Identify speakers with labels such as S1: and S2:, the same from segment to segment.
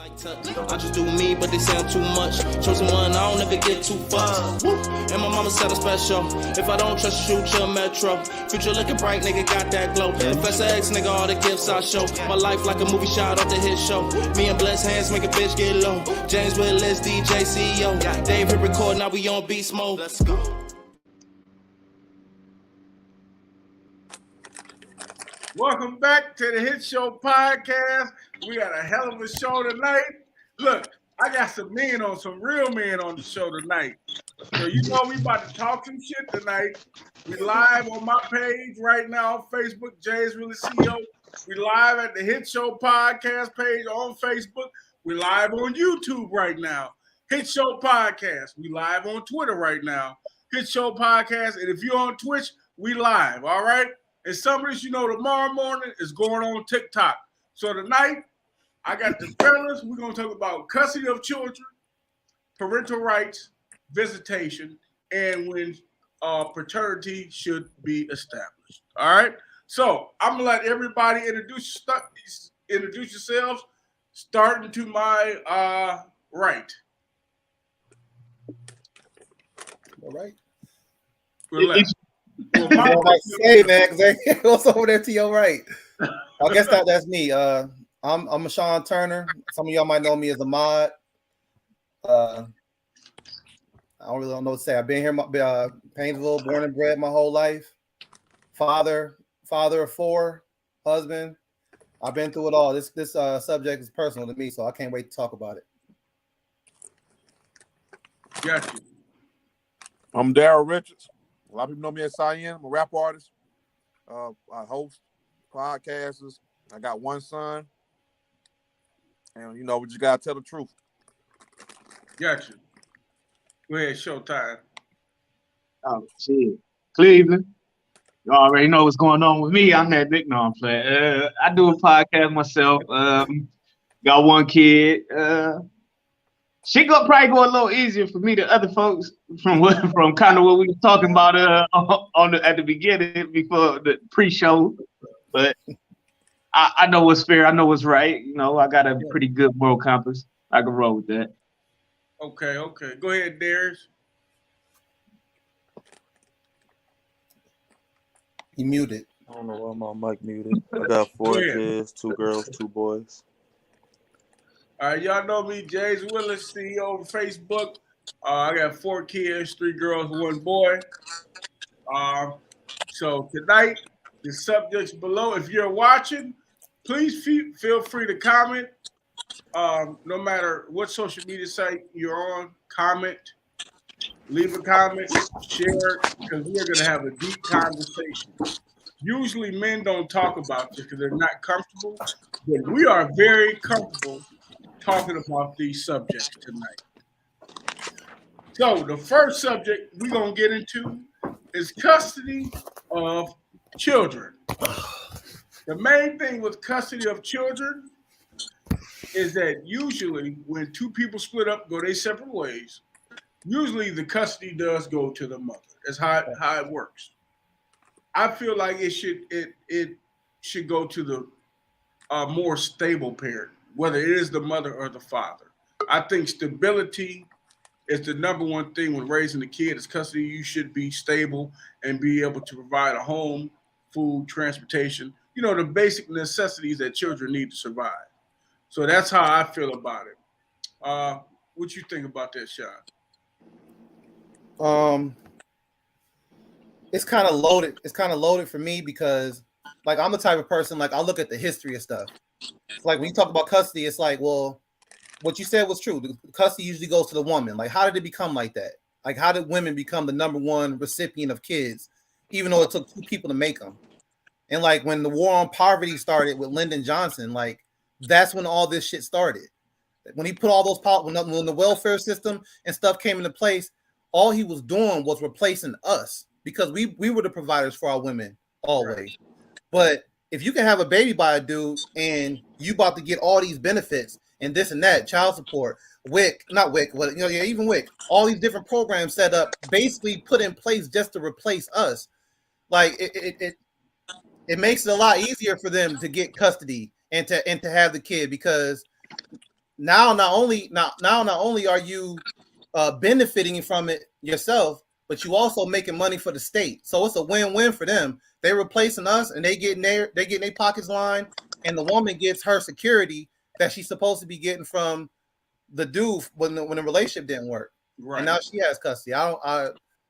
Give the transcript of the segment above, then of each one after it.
S1: I just do me, but they sound too much. Chosen one, I don't ever get too fucked. And my mama said I'm special. If I don't trust you, shoot your metro. Future looking bright, nigga, got that glow. Professor X, nigga, all the gifts I show. My life like a movie shot off the hit show. Me and Bless Hands make a bitch get low. James Willis, DJ, CEO. Dave hit record, now we on beast mode. Let's go.
S2: Welcome back to the Hit Show podcast. We got a hell of a show tonight. Look, I got some real men on the show tonight. So you know we about to talk some shit tonight. We live on my page right now on Facebook, James Willis CEO. We live at the Hit Show podcast page on Facebook. We live on YouTube right now. Hit Show podcast. We live on Twitter right now. Hit Show podcast. And if you're on Twitch, we live. All right. And some of this, you know, tomorrow morning is going on TikTok. So tonight, I got the fellas. We're going to talk about custody of children, parental rights, visitation, and when paternity should be established. All right? So I'm going to let everybody introduce yourselves, starting to my right.
S3: All right.
S2: We're left.
S3: Hey man, what's over there to your right? I guess that's me. I'm Sean Turner. Some of y'all might know me as a mod. I don't really know what to say. I've been here, Painesville, born and bred my whole life. Father of four, husband. I've been through it all. This subject is personal to me, so I can't wait to talk about it.
S2: Got you.
S4: I'm Daryl Richards. A lot of people know me as Cyan. I'm a rap artist. I host podcasters. I got one son. And, you know, we just got to tell the truth.
S2: Got you. Go ahead, showtime.
S5: Oh, shit. Cleveland. You already know what's going on with me. I'm that Nick. No, I'm playing. I do a podcast myself. Got one kid. Shit probably go a little easier for me than other folks from kind of what we were talking about at the beginning before the pre-show. But I know what's fair. I know what's right. You know, I got a pretty good moral compass. I can roll with that.
S2: Okay. Go ahead, Darius.
S3: He muted.
S6: I don't know why my mic muted. I got 4 kids, 2 girls, 2 boys.
S2: All right, y'all know me, James Willis, CEO of Facebook. I got 4 kids, 3 girls, 1 boy. So tonight, the subjects below. If you're watching, please feel free to comment. No matter what social media site you're on, comment, leave a comment, share it, because we're going to have a deep conversation. Usually men don't talk about this because they're not comfortable, but we are very comfortable talking about these subjects tonight. So the first subject we're going to get into is custody of children. The main thing with custody of children is that usually when 2 people split up, go their separate ways, usually the custody does go to the mother. That's how it works. I feel like it should go to the more stable parent, whether it is the mother or the father. I think stability is the number one thing when raising a kid. Is custody. You should be stable and be able to provide a home, food, transportation, you know, the basic necessities that children need to survive. So that's how I feel about it. What you think about that, Sean?
S3: It's kind of loaded. It's kind of loaded for me because, like, I'm the type of person, like, I look at the history of stuff. Like, when you talk about custody, it's like, well, what you said was true. The custody usually goes to the woman. Like, how did it become like that? Like, how did women become the number one recipient of kids, even though it took 2 people to make them? And, like, when the war on poverty started with Lyndon Johnson, like, that's when all this shit started. When he put all those, when the welfare system and stuff came into place, all he was doing was replacing us because we were the providers for our women always. Right. But if you can have a baby by a dude and you about to get all these benefits and this and that, child support, not WIC, but even WIC, all these different programs set up, basically put in place just to replace us. Like it makes it a lot easier for them to get custody and to have the kid because now not only are you benefiting from it yourself, but you also making money for the state. So it's a win-win for them. They replacing us, and they getting their pockets lined, and the woman gets her security that she's supposed to be getting from the dude when the relationship didn't work.
S2: Right.
S3: And now she has custody.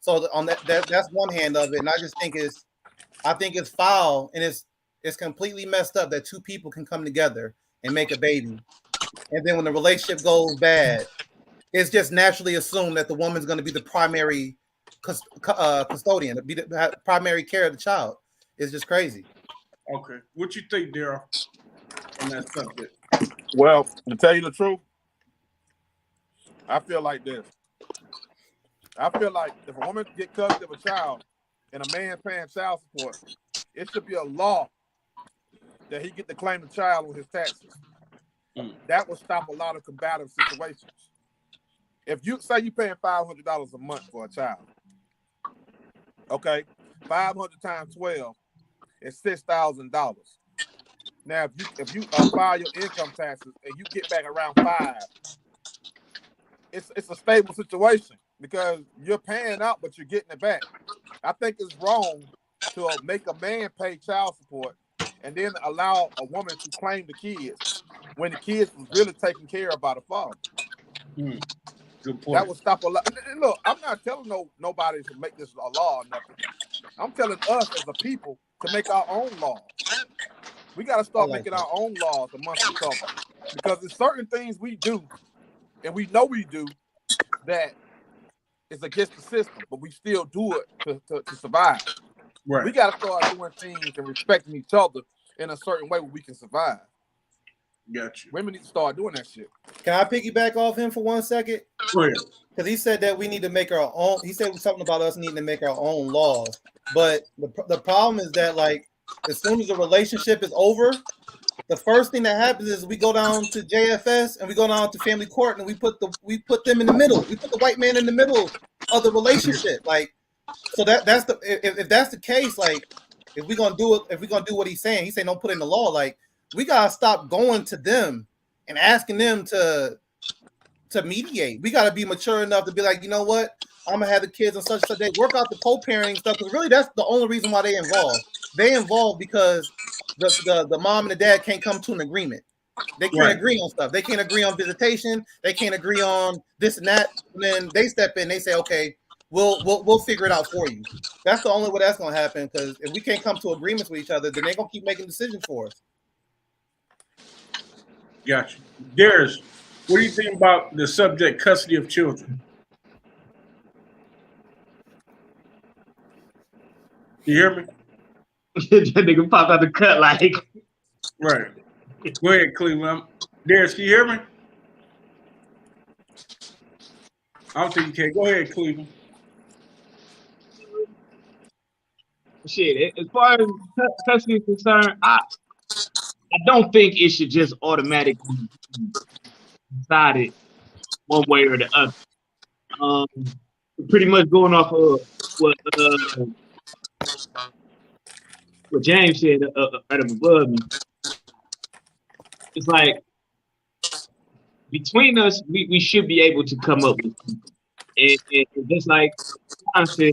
S3: So on that's one hand of it, and I just think it's foul, and it's completely messed up that two people can come together and make a baby, and then when the relationship goes bad, it's just naturally assumed that the woman's going to be the primary custodian, be the primary care of the child. It's just crazy.
S2: Okay, what you think, Daryl, on that subject?
S4: Well, to tell you the truth, I feel like this. I feel like if a woman get custody of a child and a man paying child support, it should be a law that he get to claim the child on his taxes. That would stop a lot of combative situations. If you say you paying $500 a month for a child, okay, 500 times 12 is $6,000. Now, if you file your income taxes and you get back around $5,000, it's a stable situation because you're paying out, but you're getting it back. I think it's wrong to make a man pay child support and then allow a woman to claim the kids when the kids was really taken care of by the father.
S2: Good point.
S4: That would stop a lot. And look, I'm not telling nobody to make this a law or nothing. I'm telling us as a people to make our own laws. We got to start making our own laws amongst each other because there's certain things we do, and we know we do, that is against the system, but we still do it to survive.
S2: Right.
S4: We got to start doing things and respecting each other in a certain way where we can survive.
S2: Gotcha.
S4: Women need to start doing that shit.
S3: Can I piggyback off him for 1 second?
S2: Go ahead.
S3: Because he said that we need to make our own. He said something about us needing to make our own laws. But the problem is that, like, as soon as the relationship is over, the first thing that happens is we go down to JFS and we go down to family court and we put them in the middle. We put the white man in the middle of the relationship. Like, so that's the if that's the case, like, if we're gonna do what he's saying don't put in the law. Like, we gotta stop going to them and asking them to mediate. We gotta be mature enough to be like, you know what, I'm gonna have the kids on such and such day. Work out the co-parenting stuff, because really that's the only reason why they involved. They involved because the mom and the dad can't come to an agreement. They can't agree on stuff. They can't agree on visitation. They can't agree on this and that. And then they step in. They say, okay, we'll figure it out for you. That's the only way that's gonna happen. Because if we can't come to agreements with each other, then they're gonna keep making decisions for us.
S2: Gotcha. Darius, what do you think about the subject custody of children? You hear me?
S5: That nigga popped out the cut like.
S2: Right. Go ahead, Cleveland. Darius, can you hear me? I don't think you can. Go ahead, Cleveland.
S5: Shit, as far as custody is concerned, I don't think it should just automatically be decided one way or the other. Pretty much going off of what James said right up above me. It's like, between us, we should be able to come up with something. And just like I said,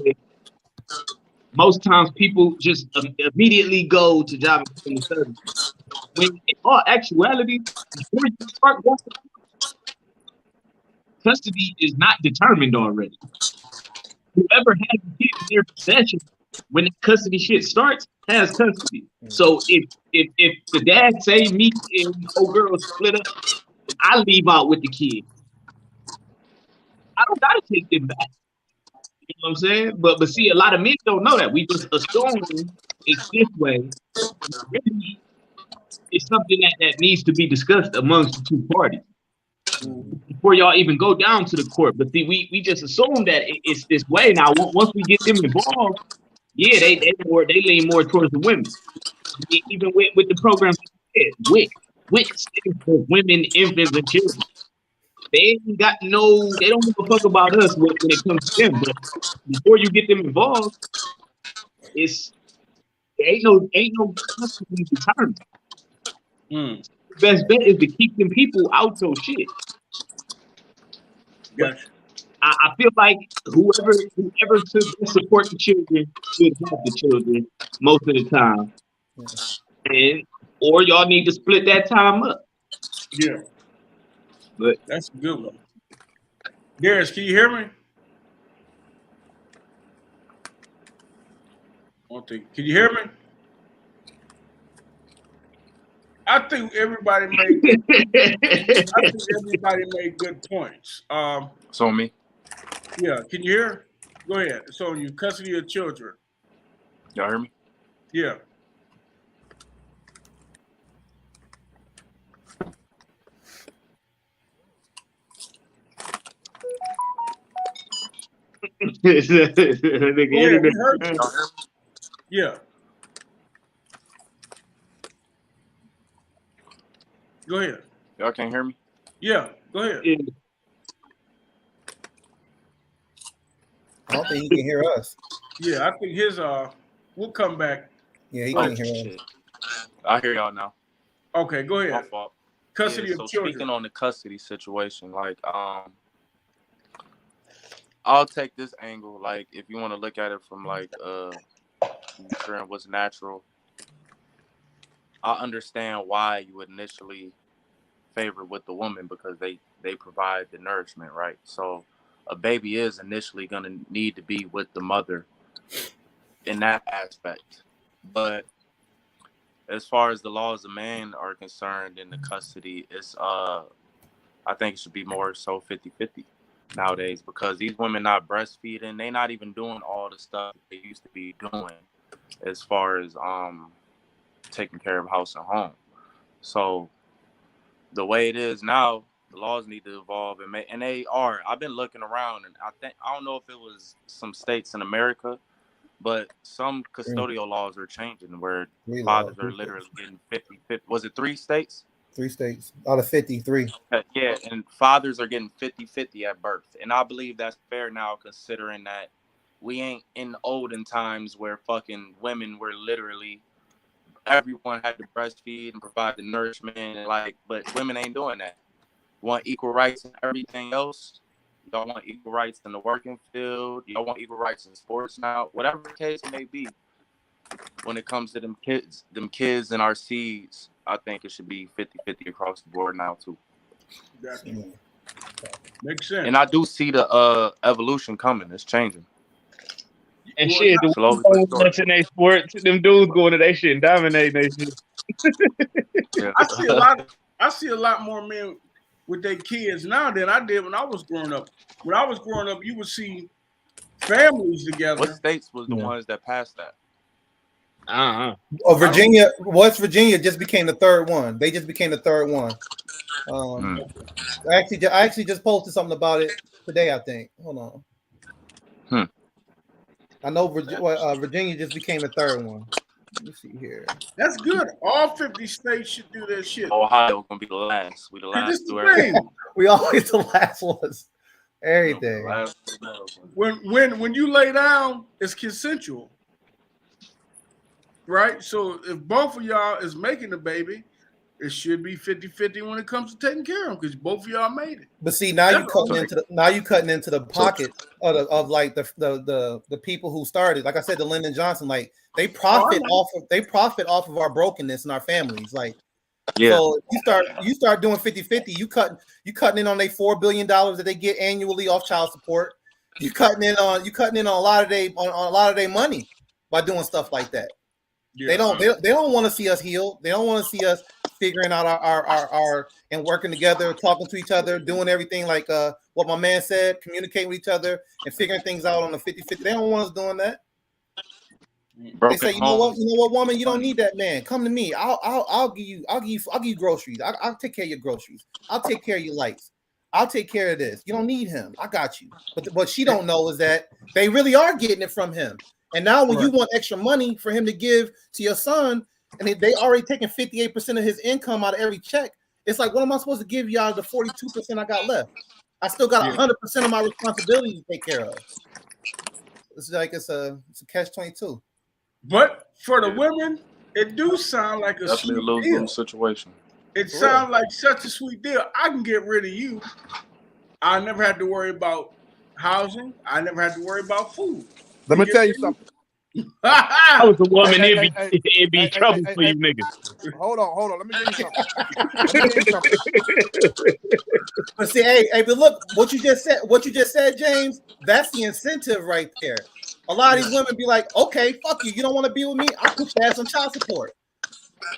S5: most times people just immediately go to job and family services. When in all actuality, before you start going, custody is not determined already. Whoever has the kid in their possession when the custody shit starts has custody. So if the dad say me and old girl split up, I leave out with the kid, I don't gotta take them back. You know what I'm saying? But see, a lot of men don't know that. We just assume it's this way. Really, it's something that needs to be discussed amongst the two parties before y'all even go down to the court. But see, we just assume that it's this way. Now, once we get them involved, yeah, they lean more towards the women. Even with the program, WIC stands for Women, Infants, and Children. They ain't got they don't give a fuck about us when it comes to them. But before you get them involved, ain't no custody determined. best bet is to keep them people out your shit.
S2: Gotcha.
S5: I feel like whoever should support the children should have the children most of the time, and or y'all need to split that time up.
S2: Yeah,
S5: But
S2: that's a good one. Darius, can you hear me? Can you hear me? I think everybody made good points.
S6: It's on me.
S2: Yeah, can you hear? Go ahead. It's on you. Custody of children.
S6: Y'all hear me?
S2: Yeah.
S5: Nigga,
S2: We heard you. Yeah. Go ahead.
S6: Y'all can't hear me?
S2: Yeah, go ahead.
S3: I don't think he can hear us.
S2: Yeah, I think his we'll come back.
S3: Yeah, he can hear us.
S6: I hear y'all now.
S2: Okay, go ahead.
S6: My fault.
S2: Custody of children.
S6: Speaking on the custody situation, like I'll take this angle. Like, if you want to look at it from like ensuring what's natural, I understand why you would initially favor with the woman because they provide the nourishment, right? So a baby is initially going to need to be with the mother in that aspect. But as far as the laws of man are concerned in the custody, it's I think it should be more so 50-50 nowadays, because these women not breastfeeding, they not even doing all the stuff they used to be doing as far as taking care of house and home. So the way it is now, the laws need to evolve, and they are. I've been looking around, and I don't know if it was some states in America, but some custodial laws are changing where fathers are literally getting 50. Was it 3 states?
S3: 3 states out of 53.
S6: Yeah, and fathers are getting 50-50 at birth. And I believe that's fair now, considering that we ain't in olden times where fucking women were literally, everyone had to breastfeed and provide the nourishment, and but women ain't doing that. Want equal rights and everything else. Y'all want equal rights in the working field. Y'all want equal rights in sports now. Whatever the case may be, when it comes to them kids and our seeds, I think it should be 50-50 across the board now too.
S2: Gotcha. Makes sense.
S6: And I do see the evolution coming. It's changing.
S5: And shit, the ones in their sports, them dudes going to their shit and dominating their shit.
S6: Yeah.
S2: I see a lot more men with their kids now than I did when I was growing up. When I was growing up, you would see families together.
S6: What states was the ones that passed that?
S3: Virginia, West Virginia just became the 3rd one. They just became the 3rd one. I actually just posted something about it today, I think. Hold on. I know Virginia just became the 3rd one. Let me see here.
S2: That's good. All 50 states should do that shit.
S6: Ohio gonna be the last. We the last to everything.
S3: We always the last ones. Everything.
S2: When you lay down, it's consensual, right? So if both of y'all is making the baby, it should be 50-50 when it comes to taking care of them, because both of y'all made it.
S3: But see, now you cutting into the pocket of like the people who started. Like I said, the Lyndon Johnson, like they profit off of our brokenness in our families. Like, so you start doing 50-50, you cutting in on their $4 billion that they get annually off child support. You cutting in on a lot of their money by doing stuff like that. Yeah. They don't want to see us heal. They don't want to see us figuring out our and working together, talking to each other, doing everything like what my man said, communicating with each other and figuring things out on the 50-50. They don't want us doing that. They say, you know what, woman, you don't need that man. Come to me. I'll give you groceries. I'll take care of your groceries. I'll take care of your lights. I'll take care of this. You don't need him. I got you. But what she don't know is that they really are getting it from him. And now when you want extra money for him to give to your son, and they already taking 58% of his income out of every check, it's like, what am I supposed to give you out of the 42% I got left? I still got 100% of my responsibility to take care of. It's like it's a catch-22.
S2: But for the women, it do sound like a
S6: lose-lose situation.
S2: It sounds like such a sweet deal. I can get rid of you. I never had to worry about housing. I never had to worry about food.
S4: Let me tell you something.
S5: I was a woman,
S4: Hey,
S5: it'd be trouble for you niggas.
S4: Hold on. Let me tell you something.
S3: But see, hey, but look, what you just said, James, that's the incentive right there. A lot of these women be like, okay, fuck you. You don't want to be with me? I'll put your ass on child support.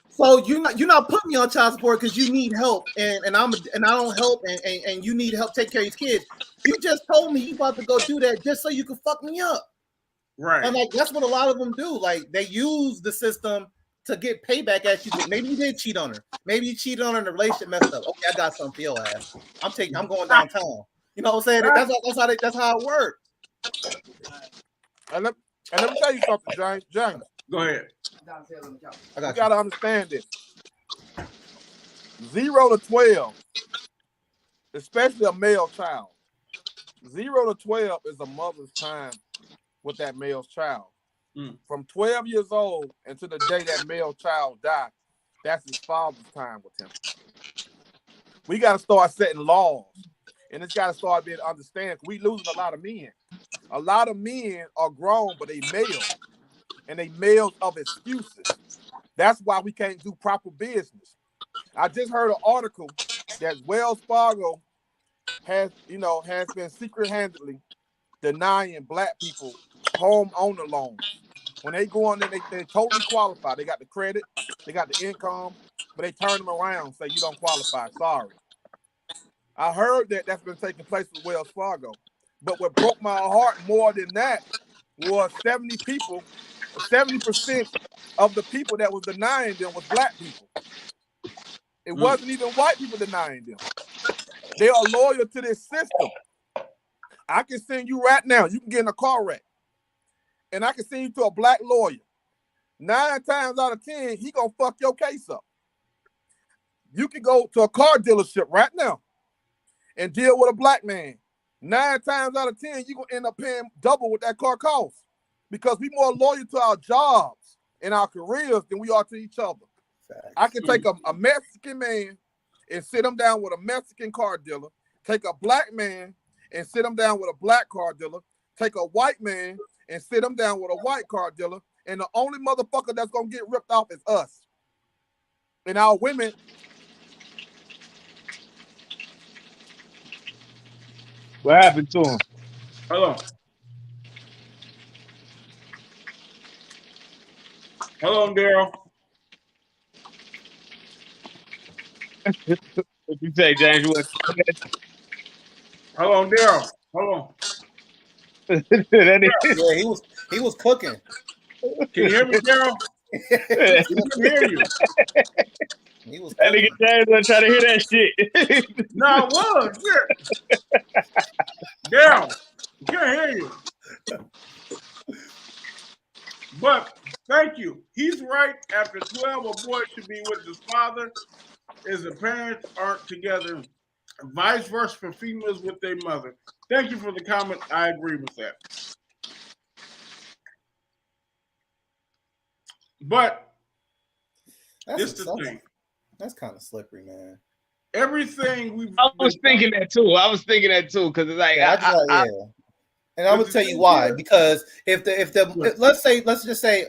S3: So you're not putting me on child support because you need help and I don't help and you need help take care of these kids. You just told me you about to go do that just so you can fuck me up.
S2: Right.
S3: And like that's what a lot of them do. Like they use the system to get payback at you. Maybe you did cheat on her. Maybe you cheated on her and the relationship messed up. Okay, I got something for your ass. I'm going downtown. You know what I'm saying? That's how it works.
S4: And let me tell you something, James.
S2: Go ahead.
S3: I got
S4: You gotta understand this. 0 to 12, especially a male child. 0 to 12 is a mother's time with that male child. From 12 years old until the day that male child dies, that's his father's time with him. We got to start setting laws, and it's got to start being understood. We losing a lot of men. A lot of men are grown, but they male, and they males of excuses. That's why we can't do proper business. I just heard an article that Wells Fargo has been secret-handedly denying black people home owner loans. When they go on there, they totally qualify. They got the credit, they got the income, but they turn them around and say, you don't qualify, sorry. I heard that's been taking place with Wells Fargo. But what broke my heart more than that was 70% of the people that was denying them was black people. It wasn't even white people denying them. They are loyal to this system. I can send you right now. You can get in a car wreck. And I can send you to a black lawyer. 9 times out of 10, he gonna fuck your case up. You can go to a car dealership right now and deal with a black man. 9 times out of 10, you're gonna end up paying double what that car costs. Because we more loyal to our jobs and our careers than we are to each other. I can take a Mexican man and sit him down with a Mexican car dealer, take a black man and sit him down with a black car dealer, take a white man and sit him down with a white car dealer, and the only motherfucker that's gonna get ripped off is us. And our women.
S5: What happened to him?
S2: Hello, Daryl.
S5: What you say, James?
S2: Hello, Daryl. Hold on.
S3: Yeah, he was cooking.
S2: Can you hear me, Daryl? He can hear you.
S3: He was
S5: That nigga James wasn't trying to hear that shit.
S2: No, I was. Yeah. Daryl, can't hear you. But thank you. He's right. After 12, a boy should be with his father as the parents aren't together. Vice versa for females with their mother. Thank you for the comment. I agree with that. But this is the thing.
S3: That's kind of slippery, man.
S2: Everything
S5: I was thinking that too. Because it's like,
S3: and I'm gonna tell you why. Because if let's just say,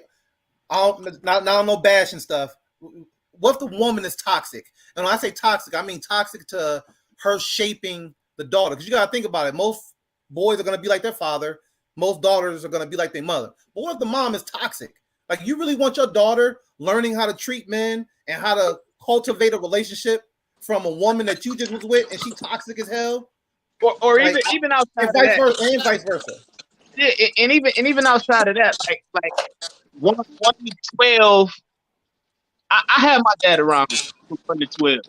S3: no bash and stuff. What if the woman is toxic? And when I say toxic, I mean toxic to her shaping the daughter. Because you gotta think about it. Most boys are gonna be like their father. Most daughters are gonna be like their mother. But what if the mom is toxic? Like, you really want your daughter learning how to treat men and how to cultivate a relationship from a woman that you just was with and she toxic as hell?
S5: Or like, even outside of that,
S3: and vice versa.
S5: Yeah, and even outside of that, like 1 to 12. I had my dad around me from 1 to 12.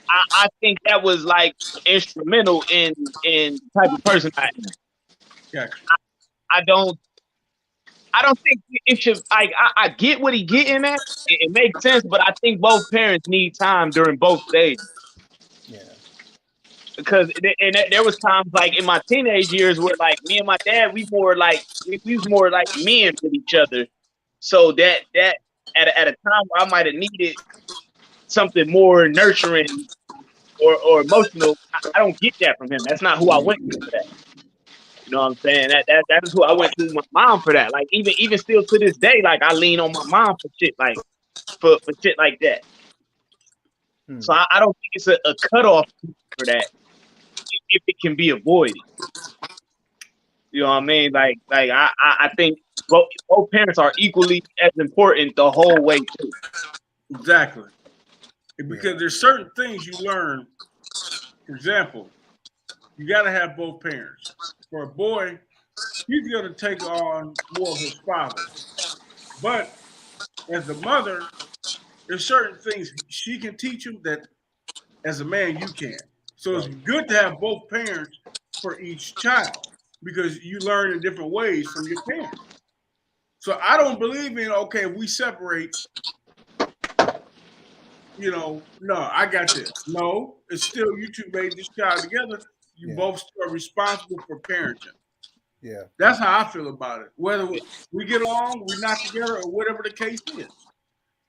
S5: I think that was like instrumental in the type of person I am.
S2: Yeah.
S5: I don't think it should. I get what he getting at. It makes sense, but I think both parents need time during both stages.
S3: Yeah.
S5: Because there was times like in my teenage years where like me and my dad we was more like men with each other. So that at a time where I might have needed something more nurturing or emotional. I don't get that from him. That's not who I went to for that. You know what I'm saying? That is who I went to my mom for that. Like even still to this day, like I lean on my mom for shit for shit like that. So I don't think it's a cutoff for that if it can be avoided. You know what I mean? Like I think both parents are equally as important the whole way too.
S2: Exactly. Because there's certain things you learn. For example, you got to have both parents. For a boy, he's going to take on more of his father. But as a mother, there's certain things she can teach him that as a man you can. So it's good to have both parents for each child because you learn in different ways from your parents. So I don't believe in, okay, we separate, no, I got this. No, it's still you two made this child together. You both are responsible for parenting.
S3: Yeah.
S2: That's how I feel about it. Whether we get along, we're not together, or whatever the case is.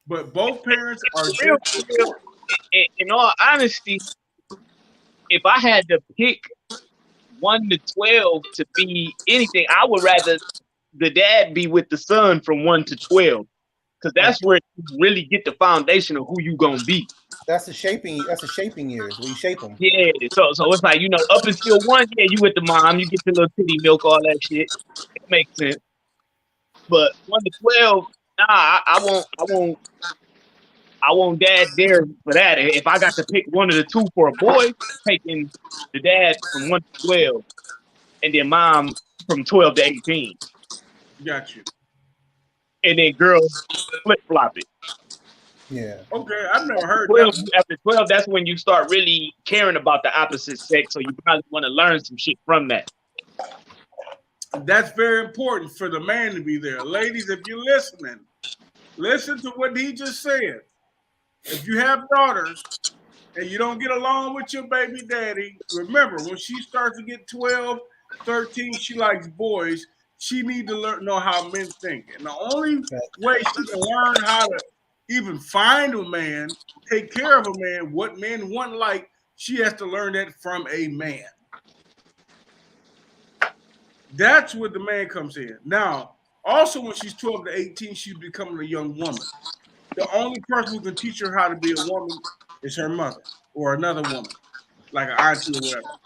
S2: But both parents are just important.
S5: In all honesty, if I had to pick 1 to 12 to be anything, I would rather the dad be with the son from 1 to 12. Because that's where you really get the foundation of who you gonna be.
S3: That's the shaping years where you shape them.
S5: Yeah, so it's like, up until 1, you with the mom, you get the little titty milk, all that shit. It makes sense. But 1 to 12, nah, I won't dad there for that. If I got to pick 1 of the 2 for a boy, taking the dad from 1 to 12, and then mom from 12 to 18.
S2: Got you.
S5: And then girls flip flop it.
S3: Yeah.
S2: Okay, I've never heard
S5: 12,
S2: that.
S5: after 12, that's when you start really caring about the opposite sex. So you probably want to learn some shit from that.
S2: That's very important for the man to be there. Ladies, if you're listening, listen to what he just said. If you have daughters and you don't get along with your baby daddy, remember, when she starts to get 12, 13, she likes boys. She need to know how men think. And the only way she can learn how to even find a man, take care of a man, what men want like, she has to learn that from a man. That's where the man comes in. Now, also when she's 12 to 18, she's becoming a young woman. The only person who can teach her how to be a woman is her mother or another woman, like an auntie or whatever.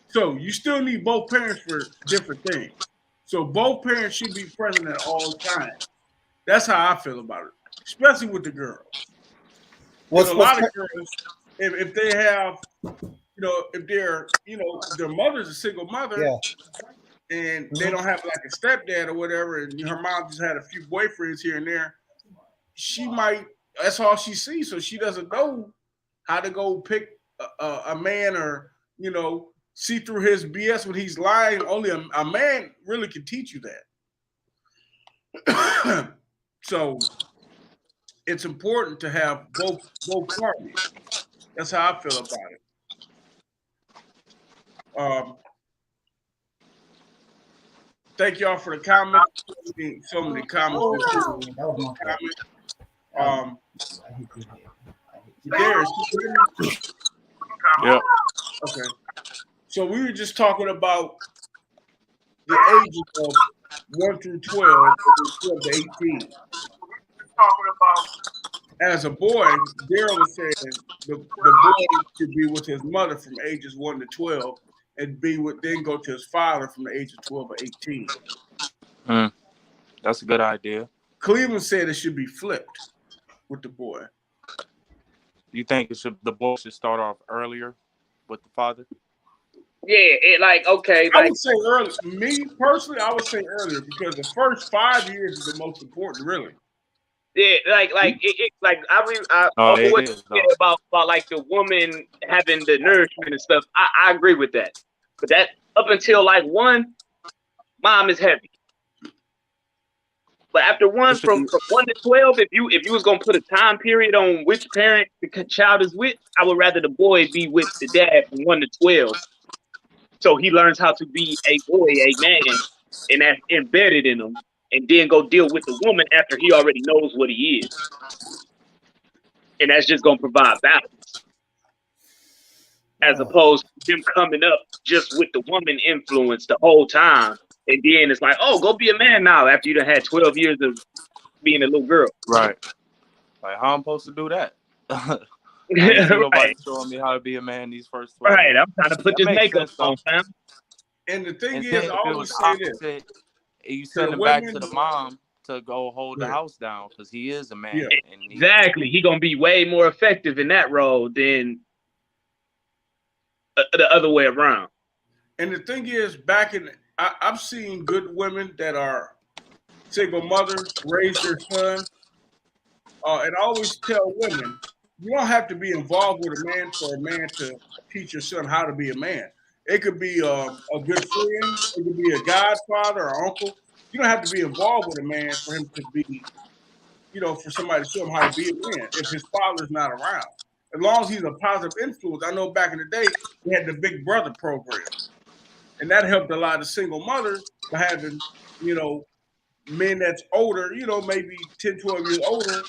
S2: So you still need both parents for different things. So both parents should be present at all times. That's how I feel about it, especially with the girls. Because a lot of girls, if they have, if they're, their mother's a single mother, and they don't have like a stepdad or whatever, and her mom just had a few boyfriends here and there, she might, that's all she sees. So she doesn't know how to go pick a man or, see through his BS when he's lying. Only a man really can teach you that. So it's important to have both parties. That's how I feel about it. Thank y'all for the comments. So many comments. Darius,
S6: yeah.
S2: Okay. So we were just talking about the ages of 1 through 12, 12 to 18. As a boy, Daryl was saying the boy should be with his mother from ages 1 to 12 and then go to his father from the age of 12 or 18.
S6: That's a good idea.
S2: Cleveland said it should be flipped with the boy.
S6: You think the boy should start off earlier with the father?
S5: Yeah, okay.
S2: I would say early. Me personally, I would say earlier because the first 5 years is the most important, really.
S5: Yeah, I about like the woman having the nourishment and stuff. I agree with that. But that up until like 1, mom is heavy. But after 1, from 1 to 12, if you was gonna put a time period on which parent the child is with, I would rather the boy be with the dad from 1 to 12. So he learns how to be a boy, a man, and that's embedded in him, and then go deal with the woman after he already knows what he is. and that's just gonna provide balance, as opposed to them coming up just with the woman influence the whole time, and then it's like, oh, go be a man now after you done had 12 years of being a little girl.
S6: Right. Like, how I'm supposed to do that? I ain't seen nobody showing me how to be a man these first 12
S5: Right,
S6: years.
S5: I'm trying to put this makeup on, fam.
S2: And the thing
S6: And
S2: is,
S6: then
S2: I
S6: if it
S2: always
S6: was
S2: say this.
S6: opposite, you
S2: To
S6: send
S2: the
S6: him back
S2: women-
S6: to the mom to go hold the
S2: Right.
S6: house down because he is a man.
S2: Yeah.
S6: And
S5: Exactly. He gonna be way more effective in that role than the other way around.
S2: And the thing is, I've seen good women that are single mothers raise their son. And I always tell women, you don't have to be involved with a man for a man to teach your son how to be a man. It could be a good friend. It could be a godfather or uncle. You don't have to be involved with a man for him to be, for somebody to show him how to be a man if his father's not around. As long as he's a positive influence. I know back in the day, we had the Big Brother program. And that helped a lot of single mothers by having, men that's older, maybe 10, 12 years older,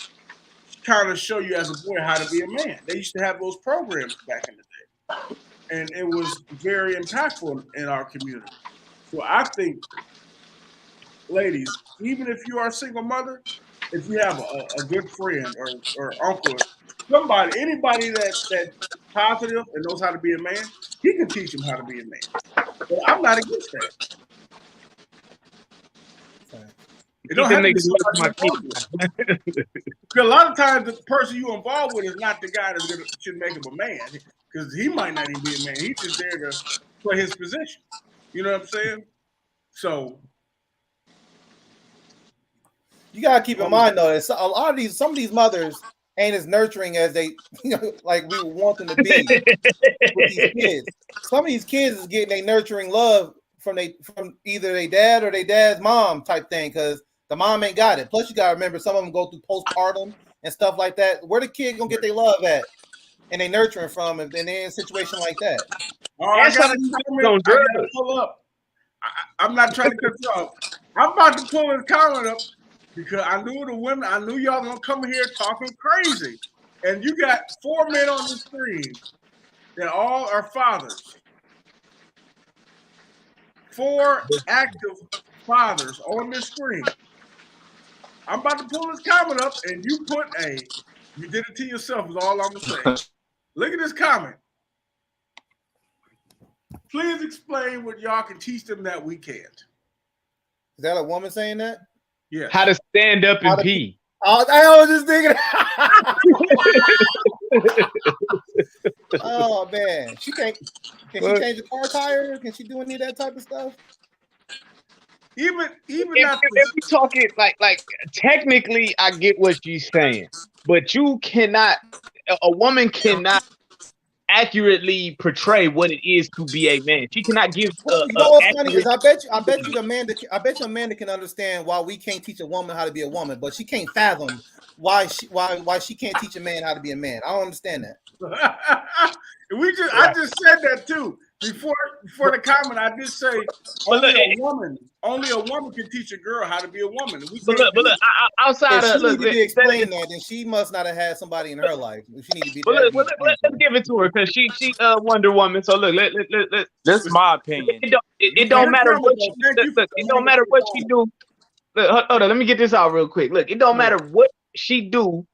S2: kind of show you as a boy how to be a man. They used to have those programs back in the day. And it was very impactful in our community. So I think, ladies, even if you are a single mother, if you have a good friend or uncle, somebody, anybody that's positive and knows how to be a man, he can teach him how to be a man. But I'm not against that. It don't have to be somebody because a lot of times the person you involved with is not the guy that should make him a man, because he might not even be a man. He's just there to play his position. You know what I'm saying? So
S3: you gotta keep in mind though that some of these mothers ain't as nurturing as they like we want them to be with these kids. Some of these kids is getting a nurturing love from either their dad or their dad's mom type thing, because the mom ain't got it. Plus, you gotta remember some of them go through postpartum and stuff like that. Where the kid gonna get their love at and they nurturing from if they're in a situation like that?
S2: I gotta pull up. I'm not trying to cut you off. I'm about to pull this comment up because I knew the women. I knew y'all gonna come here talking crazy, and you got 4 men on the screen that all are fathers. 4 active fathers on this screen. I'm about to pull this comment up, and you did it to yourself is all I'm gonna say. Look at this comment. Please explain what y'all can teach them that we can't.
S3: Is that a woman saying that?
S2: Yeah.
S5: How to stand up and pee.
S3: I was just thinking. Oh man, can she change the car tire? Can she do any of that type of stuff?
S5: Even if we talking like technically, I get what she's saying, but you cannot. A woman cannot accurately portray what it is to be a man. She cannot give.
S3: You know what's funny is I bet you Amanda can understand why we can't teach a woman how to be a woman, but she can't fathom why she can't teach a man how to be a man. I don't understand that.
S2: I just said that too. Before the comment, I did say only a woman can teach a girl how to be a woman.
S5: Outside of
S3: she need to be explained that, then she must not have had somebody in her life. She need to be.
S5: Let's give it to her because she Wonder Woman. So look,
S6: this is my opinion.
S5: It don't matter what she it don't matter what she do. Look, hold on, let me get this out real quick. Look, it don't matter what she do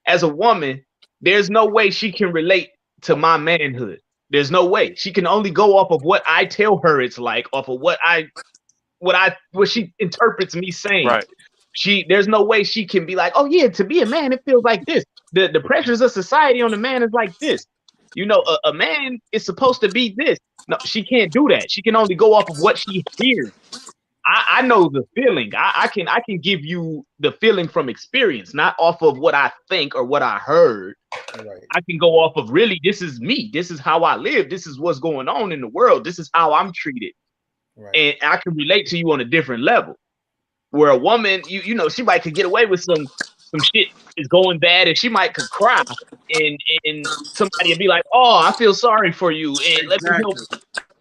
S5: as a woman. There's no way she can relate to my manhood. There's no way. She can only go off of what I tell her it's like, off of what she interprets me saying.
S6: Right.
S5: There's no way she can be like, oh yeah, to be a man, it feels like this. The pressures of society on a man is like this. A man is supposed to be this. No, she can't do that. She can only go off of what she hears. I know the feeling. I can give you the feeling from experience, not off of what I think or what I heard. Right. I can go off of really, this is me. This is how I live. This is what's going on in the world. This is how I'm treated. Right. And I can relate to you on a different level. Where a woman, she might could get away with some shit is going bad, and she might could cry, and somebody would be like, "Oh, I feel sorry for you," and let me help.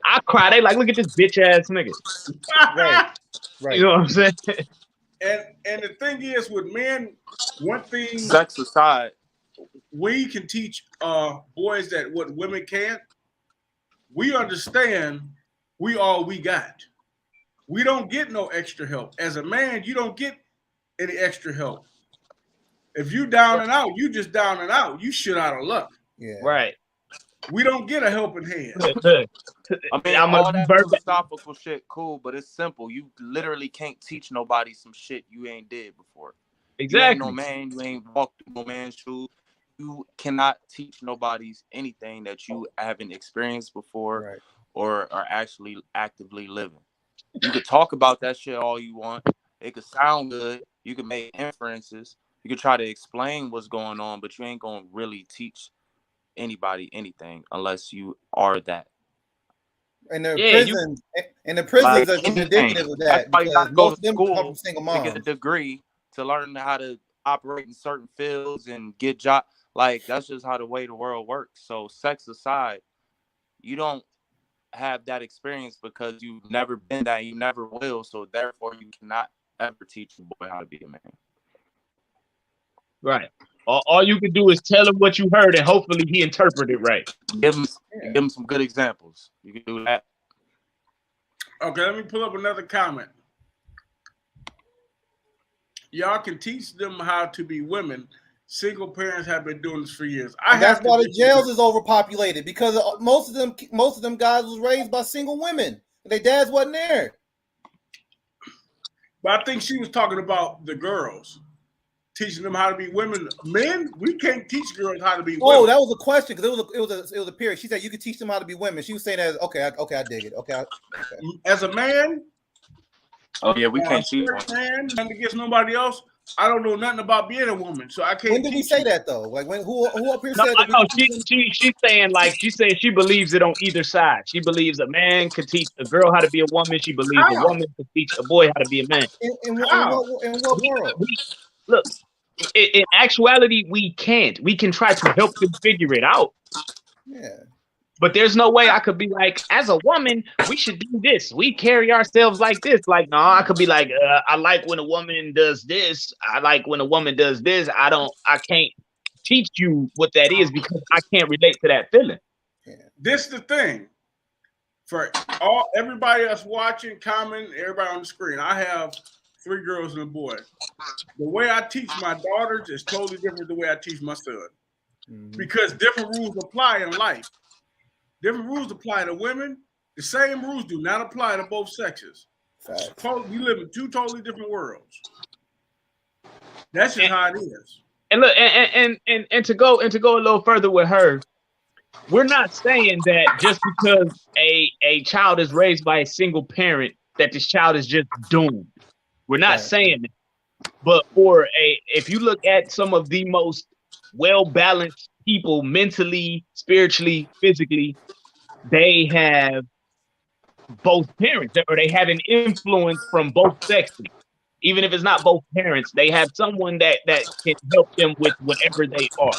S5: I cry. They like, look at this bitch ass nigga. Right. You know what I'm saying?
S2: And the thing is, with men, one thing.
S6: Sex aside,
S2: we can teach boys that what women can't. We understand we all we got. We don't get no extra help. As a man, you don't get any extra help. If you down and out, you just down and out. You shit out of luck.
S3: Yeah.
S7: Right.
S2: We don't get a helping hand.
S7: Look,
S6: I mean,
S7: I'm
S6: all
S7: a
S6: that
S7: bird.
S6: philosophical shit, cool, but it's simple. You literally can't teach nobody some shit you ain't did before. You ain't no
S7: Exactly.
S6: man. You ain't walked through no man's shoes. You cannot teach nobody's anything that you haven't experienced before,
S3: Right.
S6: or are actually actively living. You could talk about that shit all you want. It could sound good. You could make inferences. You could try to explain what's going on, but you ain't gonna really teach anybody anything unless you are that.
S3: And the
S7: Yeah,
S3: prisons, and the prisons
S6: Like
S3: are just
S6: anything.
S3: indicative of
S6: That's
S3: that
S6: why you
S3: because
S6: gotta go
S3: most
S6: to
S3: of them come
S6: school
S3: from single
S6: to get a
S3: moms.
S6: degree to learn how to operate in certain fields and get job. Like that's just how the way the world works. So sex aside, you don't have that experience because you've never been that, you never will. So therefore, you cannot ever teach a boy how to be a man.
S7: right. All you can do is tell him what you heard, and hopefully he interpreted it right.
S6: Give him some good examples. You can do that.
S2: Okay, let me pull up another comment. Y'all can teach them how to be women. Single parents have been doing this for years.
S3: And that's why the jails is overpopulated because most of them guys was raised by single women. Their dads wasn't there.
S2: But I think she was talking about the girls, teaching them how to be women. Men, we can't teach girls how to be women.
S3: Oh, that was a question because it was a period. She said you could teach them how to be women. She was saying that okay, I dig it. Okay.
S2: As a man,
S6: oh yeah, we can't teach
S2: man, nothing against nobody else. I don't know nothing about being a woman, so I can't.
S3: When did we say that though? Like when who up here
S7: No,
S3: said
S7: I know
S3: that?
S7: she's saying she believes it on either side. She believes a man could teach a girl how to be a woman. She believes a woman could teach a boy how to be a man.
S3: In what world?
S7: Look, in actuality, we can't. We can try to help them figure it out.
S3: Yeah.
S7: But there's no way I could be like, as a woman, we should do this. We carry ourselves like this. Like, no, I could be like, I like when a woman does this. I like when a woman does this. I can't teach you what that is because I can't relate to that feeling.
S2: Yeah. This is the thing. For everybody that's watching, commenting, everybody on the screen, I have 3 girls and a boy. The way I teach my daughters is totally different than the way I teach my son. Mm-hmm. Because different rules apply in life. Different rules apply to women. The same rules do not apply to both sexes. We live in 2 totally different worlds. That's just how it is.
S7: And look, and to go a little further with her, we're not saying that just because a child is raised by a single parent that this child is just doomed. We're not saying that. But if you look at some of the most well-balanced people mentally, spiritually, physically, they have both parents or they have an influence from both sexes. Even if it's not both parents, they have someone that can help them with whatever they are.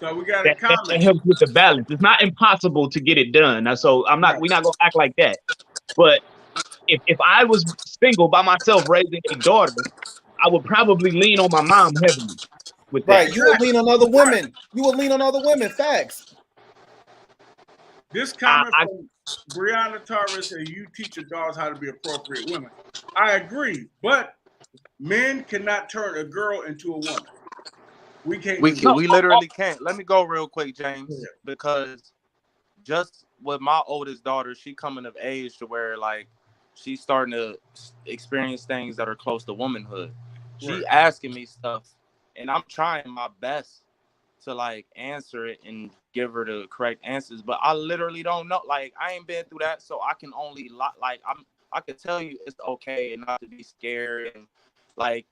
S2: So we got a comment.
S7: That helps with the balance. It's not impossible to get it done. Now, so we're not gonna act like that. But if I was single by myself raising a daughter, I would probably lean on my mom heavily with that.
S3: Right, you would lean on other women. You would lean on other women. Facts.
S2: This comment from Brianna Torres says you teach your daughters how to be appropriate women. I agree, but men cannot turn a girl into a woman. We can't.
S6: We literally can't. Let me go real quick, James, because just with my oldest daughter, she coming of age to where like she's starting to experience things that are close to womanhood. She asking me stuff, and I'm trying my best to like answer it and give her the correct answers, but I literally don't know. Like I ain't been through that, so I can only I could tell you it's okay and not to be scared, and like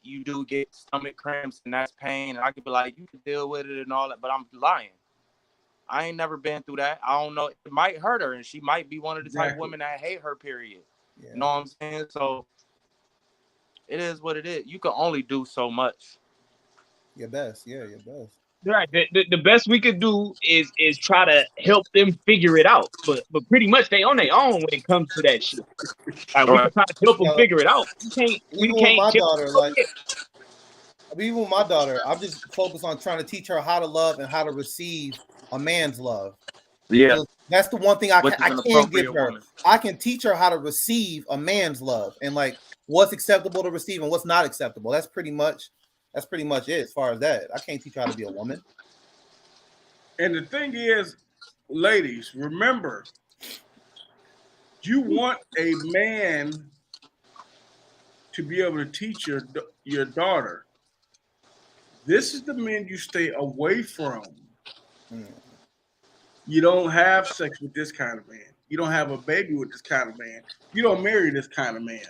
S6: you do get stomach cramps and that's pain, and I could be like, you can deal with it and all that, but I'm lying. I ain't never been through that. I don't know. It might hurt her, and she might be one of the type of women that hate her period. Yeah. You know what I'm saying? So it is what it is. You can only do so much.
S3: Your best, your best.
S7: Right. The best we could do is try to help them figure it out. But pretty much they on their own when it comes to that shit. We can try to help them figure it out. We can't
S3: my daughter, like even with my daughter, I'm just focused on trying to teach her how to love and how to receive a man's love.
S7: Yeah.
S3: So that's the one thing I
S6: Which
S3: can
S6: is an
S3: give
S6: appropriate
S3: her.
S6: woman.
S3: I can teach her how to receive a man's love and like what's acceptable to receive and what's not acceptable. That's pretty much it as far as that. I can't teach her how to be a woman.
S2: And the thing is, ladies, remember, you want a man to be able to teach your daughter. This is the men you stay away from. You don't have sex with this kind of man. You don't have a baby with this kind of man. You don't marry this kind of man.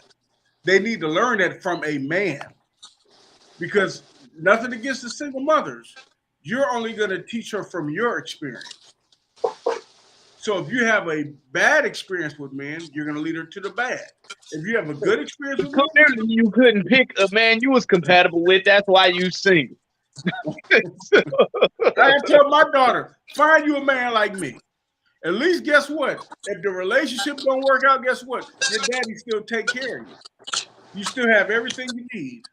S2: They need to learn that from a man. Because nothing against the single mothers. You're only going to teach her from your experience. So if you have a bad experience with men, you're going to lead her to the bad. If you have a good experience with men,
S7: Clearly, you couldn't pick a man you was compatible with. That's why you single.
S2: I tell my daughter, find you a man like me. At least guess what? If the relationship don't work out, guess what? Your daddy still take care of you. You still have everything you need.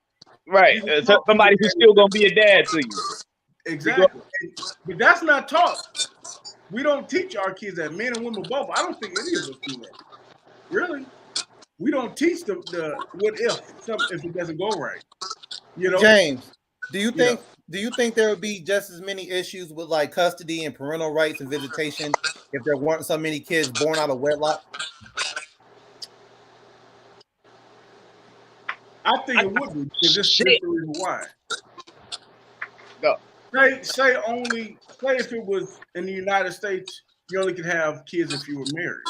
S7: Right.
S2: You can
S7: So
S2: talk to
S7: somebody
S2: your
S7: who's
S2: daddy.
S7: still gonna be a dad to you.
S2: Exactly. But that's not taught. We don't teach our kids that, men and women both. I don't think any of us do that. Really. We don't teach them the what if it doesn't go right. You know?
S3: James, do you think there would be just as many issues with like custody and parental rights and visitation if there weren't so many kids born out of wedlock?
S2: I think it would be, because this is the reason why.
S7: Go.
S2: Say if it was in the United States, you only could have kids if you were married.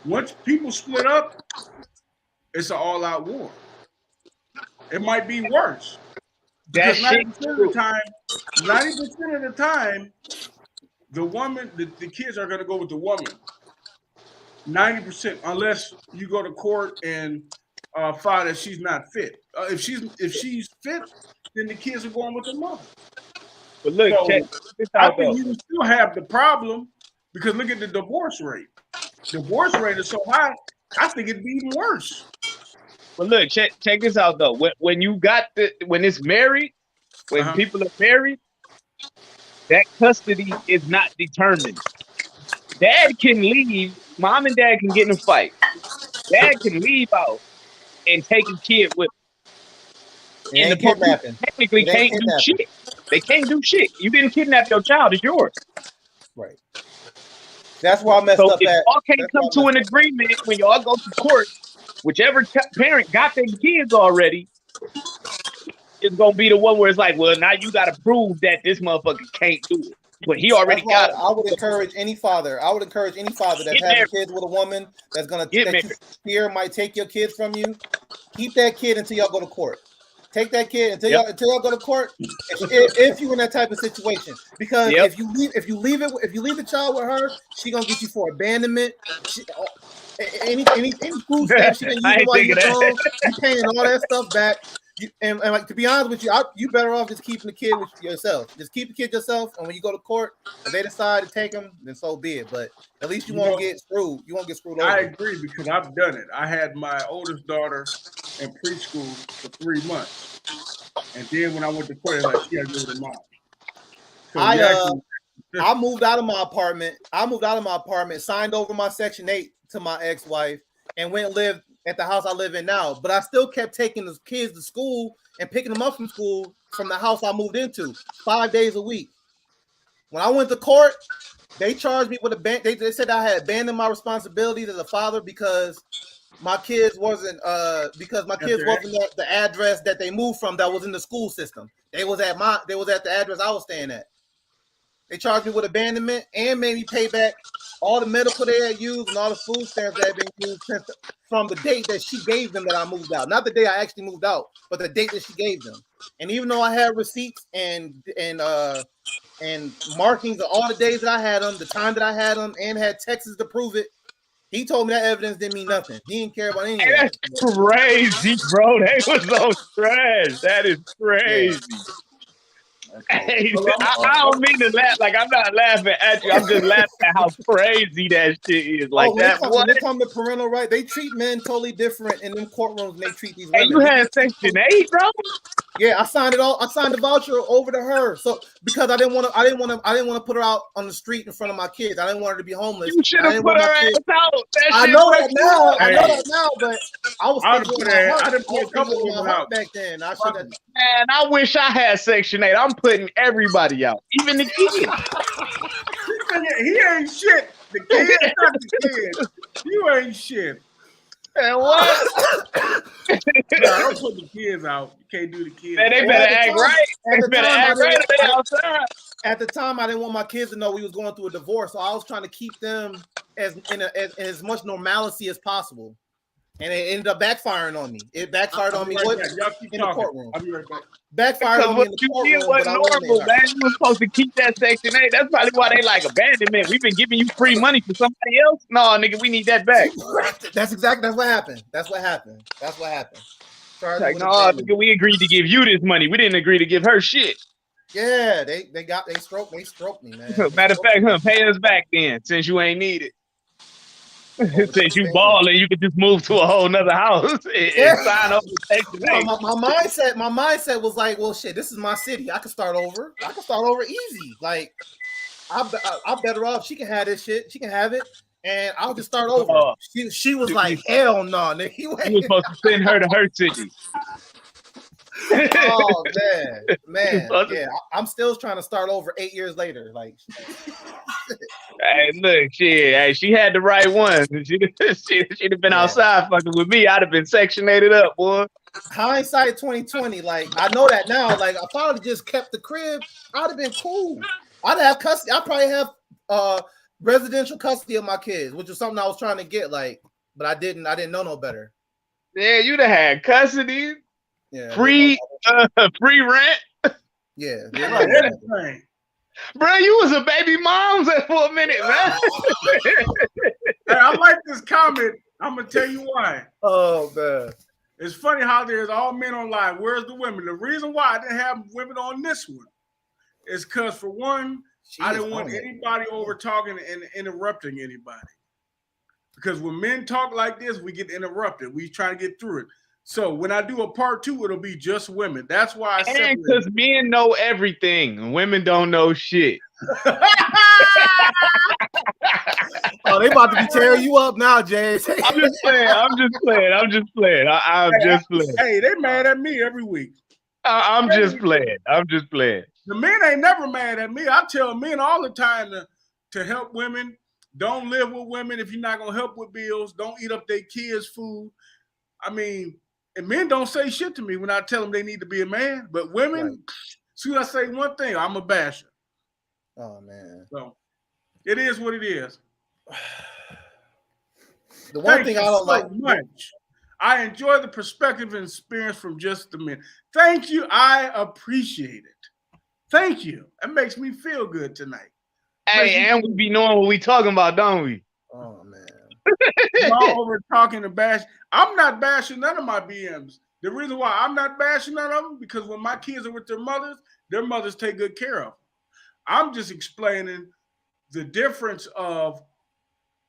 S2: Once people split up, it's an all-out war. It might be worse. Because 90% of the time, the woman, the kids are going to go with the woman. 90%, unless you go to court and find that she's not fit. If she's fit, then the kids are going with the mother.
S7: But look,
S2: so
S7: check this
S2: I
S7: out,
S2: think
S7: though.
S2: you still have the problem, because look at the divorce rate. Divorce rate is so high. I think it'd be even worse.
S7: But look, check this out though. When it's married, when people are married, that custody is not determined. Dad can leave. Mom and dad can get in a fight. Dad can leave out and take a kid with him. And the police technically can't do shit. They can't do shit. You didn't kidnap your child. It's yours.
S3: Right. That's why I messed up.
S7: If y'all can't come to an agreement when y'all go to court, whichever parent got their kids already, it's gonna be the one where it's like, well, now you got to prove that this motherfucker can't do it, but he already got it.
S3: I would encourage any father. that's having kids with a woman that's gonna fear might take your kids from you. Keep that kid until y'all go to court. Take that kid until y'all go to court. If you're in that type of situation, because if you leave the child with her, she gonna get you for abandonment. Any food stamps she can use while you're gone. You paying all that stuff back. And like, to be honest with you, you better off just keeping the kid with yourself. Just keep the kid yourself, and when you go to court, if they decide to take him, then so be it. But at least you won't get screwed. You won't get screwed over.
S2: I agree, because I've done it. I had my oldest daughter in preschool for 3 months, and then when I went to court, it's like she had to go to the mom. So
S3: I moved out of my apartment. Signed over my Section 8 to my ex-wife, and went and lived at the house I live in now. But I still kept taking the kids to school and picking them up from school from the house I moved into 5 days a week. When I went to court, they charged me with they said I had abandoned my responsibilities as a father because my kids wasn't at the address that they moved from that was in the school system. They was at the address I was staying at. They charged me with abandonment and made me pay back all the medical they had used and all the food stamps that had been used from the date that she gave them that I moved out. Not the day I actually moved out, but the date that she gave them. And even though I had receipts and markings of all the days that I had them, the time that I had them, and had texts to prove it, he told me that evidence didn't mean nothing. He didn't care about any of that.
S7: That's crazy, bro. They was so trash. That is crazy. Hey, I don't mean to laugh. Like, I'm not laughing at you. I'm just laughing at how crazy that shit is. Like,
S3: when
S7: that
S3: when it comes to parental right, they treat men totally different in them courtrooms than they treat these
S7: Hey,
S3: women.
S7: you had Section 8, bro?
S3: Yeah, I signed it all. I signed the voucher over to her. So because I didn't want to put her out on the street in front of my kids. I didn't want her to be homeless.
S7: You should
S3: I
S7: have
S3: didn't
S7: put
S3: want
S7: her
S3: my
S7: ass
S3: kids.
S7: out. That
S3: I
S7: shit
S3: know
S7: fucked
S3: that
S7: you
S3: now.
S7: up.
S3: I know that now, but I was thinking with my heart.
S2: I done
S3: I
S2: put
S3: was
S2: a couple
S3: thinking with my
S2: women
S3: heart
S2: out.
S3: back then. I should have.
S7: Man, I wish I had Section 8. I'm putting everybody out, even the kids.
S2: He ain't shit. The kids, not the kids. You ain't shit.
S7: And what?
S2: Nah, don't put the kids out. You can't do the kids.
S7: Man, they
S3: Well,
S7: better
S3: at the
S7: act
S3: time-
S7: right.
S3: at
S7: They
S3: the
S7: better
S3: time, I
S7: act right
S3: didn't-
S7: if they outside.
S3: At the time, I didn't want my kids to know we was going through a divorce, so I was trying to keep them as much normalcy as possible. And it ended up backfiring on me. It backfired on me
S2: Right back. Y'all keep
S3: in the
S2: talking.
S3: courtroom.
S2: I'll be right back.
S3: Backfired
S7: Because
S3: on me
S7: what
S3: in the
S7: you did
S3: courtroom,
S7: wasn't
S3: but I won
S7: normal,
S3: their
S7: man.
S3: heart.
S7: You were supposed to keep that Section 8. That's probably why they like abandonment. We've been giving you free money for somebody else. No, nigga, we need that back.
S3: That's what happened. That's what happened. Charged
S7: Like,
S3: with
S7: no,
S3: abandonment.
S7: nigga, we agreed to give you this money. We didn't agree to give her shit.
S3: Yeah, they stroked me, man.
S7: Matter of fact, pay us back then, since you ain't needed. Since you balling, you could just move to a whole nother house and sign over Section 8.
S3: My mindset was like, well, shit, this is my city. I can start over. Easy. Like, I'm better off. She can have this shit. She can have it, and I'll just start over. She was like, hell no, nigga. You
S7: was supposed to send her to her city.
S3: Oh man, yeah. I'm still trying to start over 8 years later. Like,
S7: hey, look, she had the right one. She'd have been outside fucking with me. I'd have been sectionated up, boy.
S3: Hindsight 2020. Like, I know that now. Like, if I would have just kept the crib, I'd have been cool. I'd have custody. I'd probably have residential custody of my kids, which is something I was trying to get. Like, but I didn't know no better.
S7: Yeah, you'd have had custody.
S3: Yeah,
S7: free rent.
S3: Yeah,
S2: everything.
S7: Bro, you was a baby mom's for a minute, man.
S2: Hey, I like this comment. I'm gonna tell you why.
S3: Oh man,
S2: it's funny how there's all men online. Where's the women? The reason why I didn't have women on this one is because, for one, I didn't want anybody over talking and interrupting anybody. Because when men talk like this, we get interrupted. We try to get through it. So when I do a part 2, it'll be just women. That's why I said,
S7: because men know everything and women don't know shit.
S3: Oh, they about to be tearing you up now, Jay.
S7: I'm just playing. I'm just playing.
S2: Hey, they mad at me every week.
S7: I'm just playing.
S2: The men ain't never mad at me. I tell men all the time to help women. Don't live with women if you're not gonna help with bills. Don't eat up their kids' food. I mean, and men don't say shit to me when I tell them they need to be a man. But women, soon as I say one thing, I'm a basher.
S3: Oh man.
S2: So it is what it is.
S3: The one thing I don't like
S2: much. I enjoy the perspective and experience from just the men. Thank you. I appreciate it. Thank you. That makes me feel good tonight.
S7: Hey, and we be knowing what we talking about, don't we?
S3: Oh man.
S2: Y'all over talking to bash. I'm not bashing none of my BMs. The reason why I'm not bashing none of them, because when my kids are with their mothers take good care of them. I'm just explaining the difference of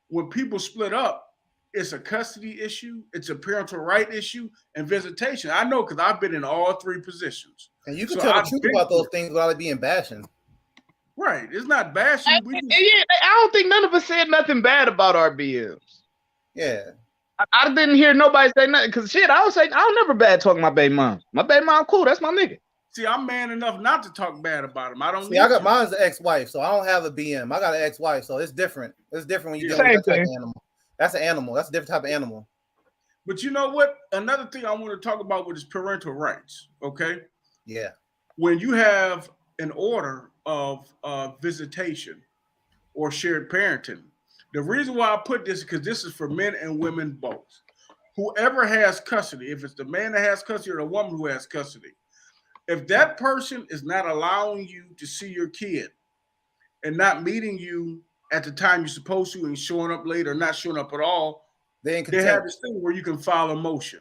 S2: when people split up, it's a custody issue, it's a parental right issue, and visitation. I know because I've been in all 3 positions.
S3: And you can tell the truth about those things without it being bashing.
S2: Right. It's not bashing.
S7: I don't think none of us said nothing bad about our BMs.
S3: Yeah.
S7: I didn't hear nobody say nothing. Because shit, I would say, I'll never bad talk my baby mom. My baby mom cool. That's my nigga.
S2: See, I'm man enough not to talk bad about him. I don't.
S3: See, I got mine's an ex-wife, so I don't have a BM. I got an ex-wife, so it's different. It's different when you deal with that type of animal. That's an animal. That's a different type of animal.
S2: But you know what? Another thing I want to talk about with is parental rights. Okay.
S3: Yeah.
S2: When you have an order of visitation or shared parenting, the reason why I put this is because this is for men and women both. Whoever has custody, if it's the man that has custody or the woman who has custody, if that person is not allowing you to see your kid and not meeting you at the time you're supposed to and showing up late or not showing up at all, they have this thing where you can file a motion.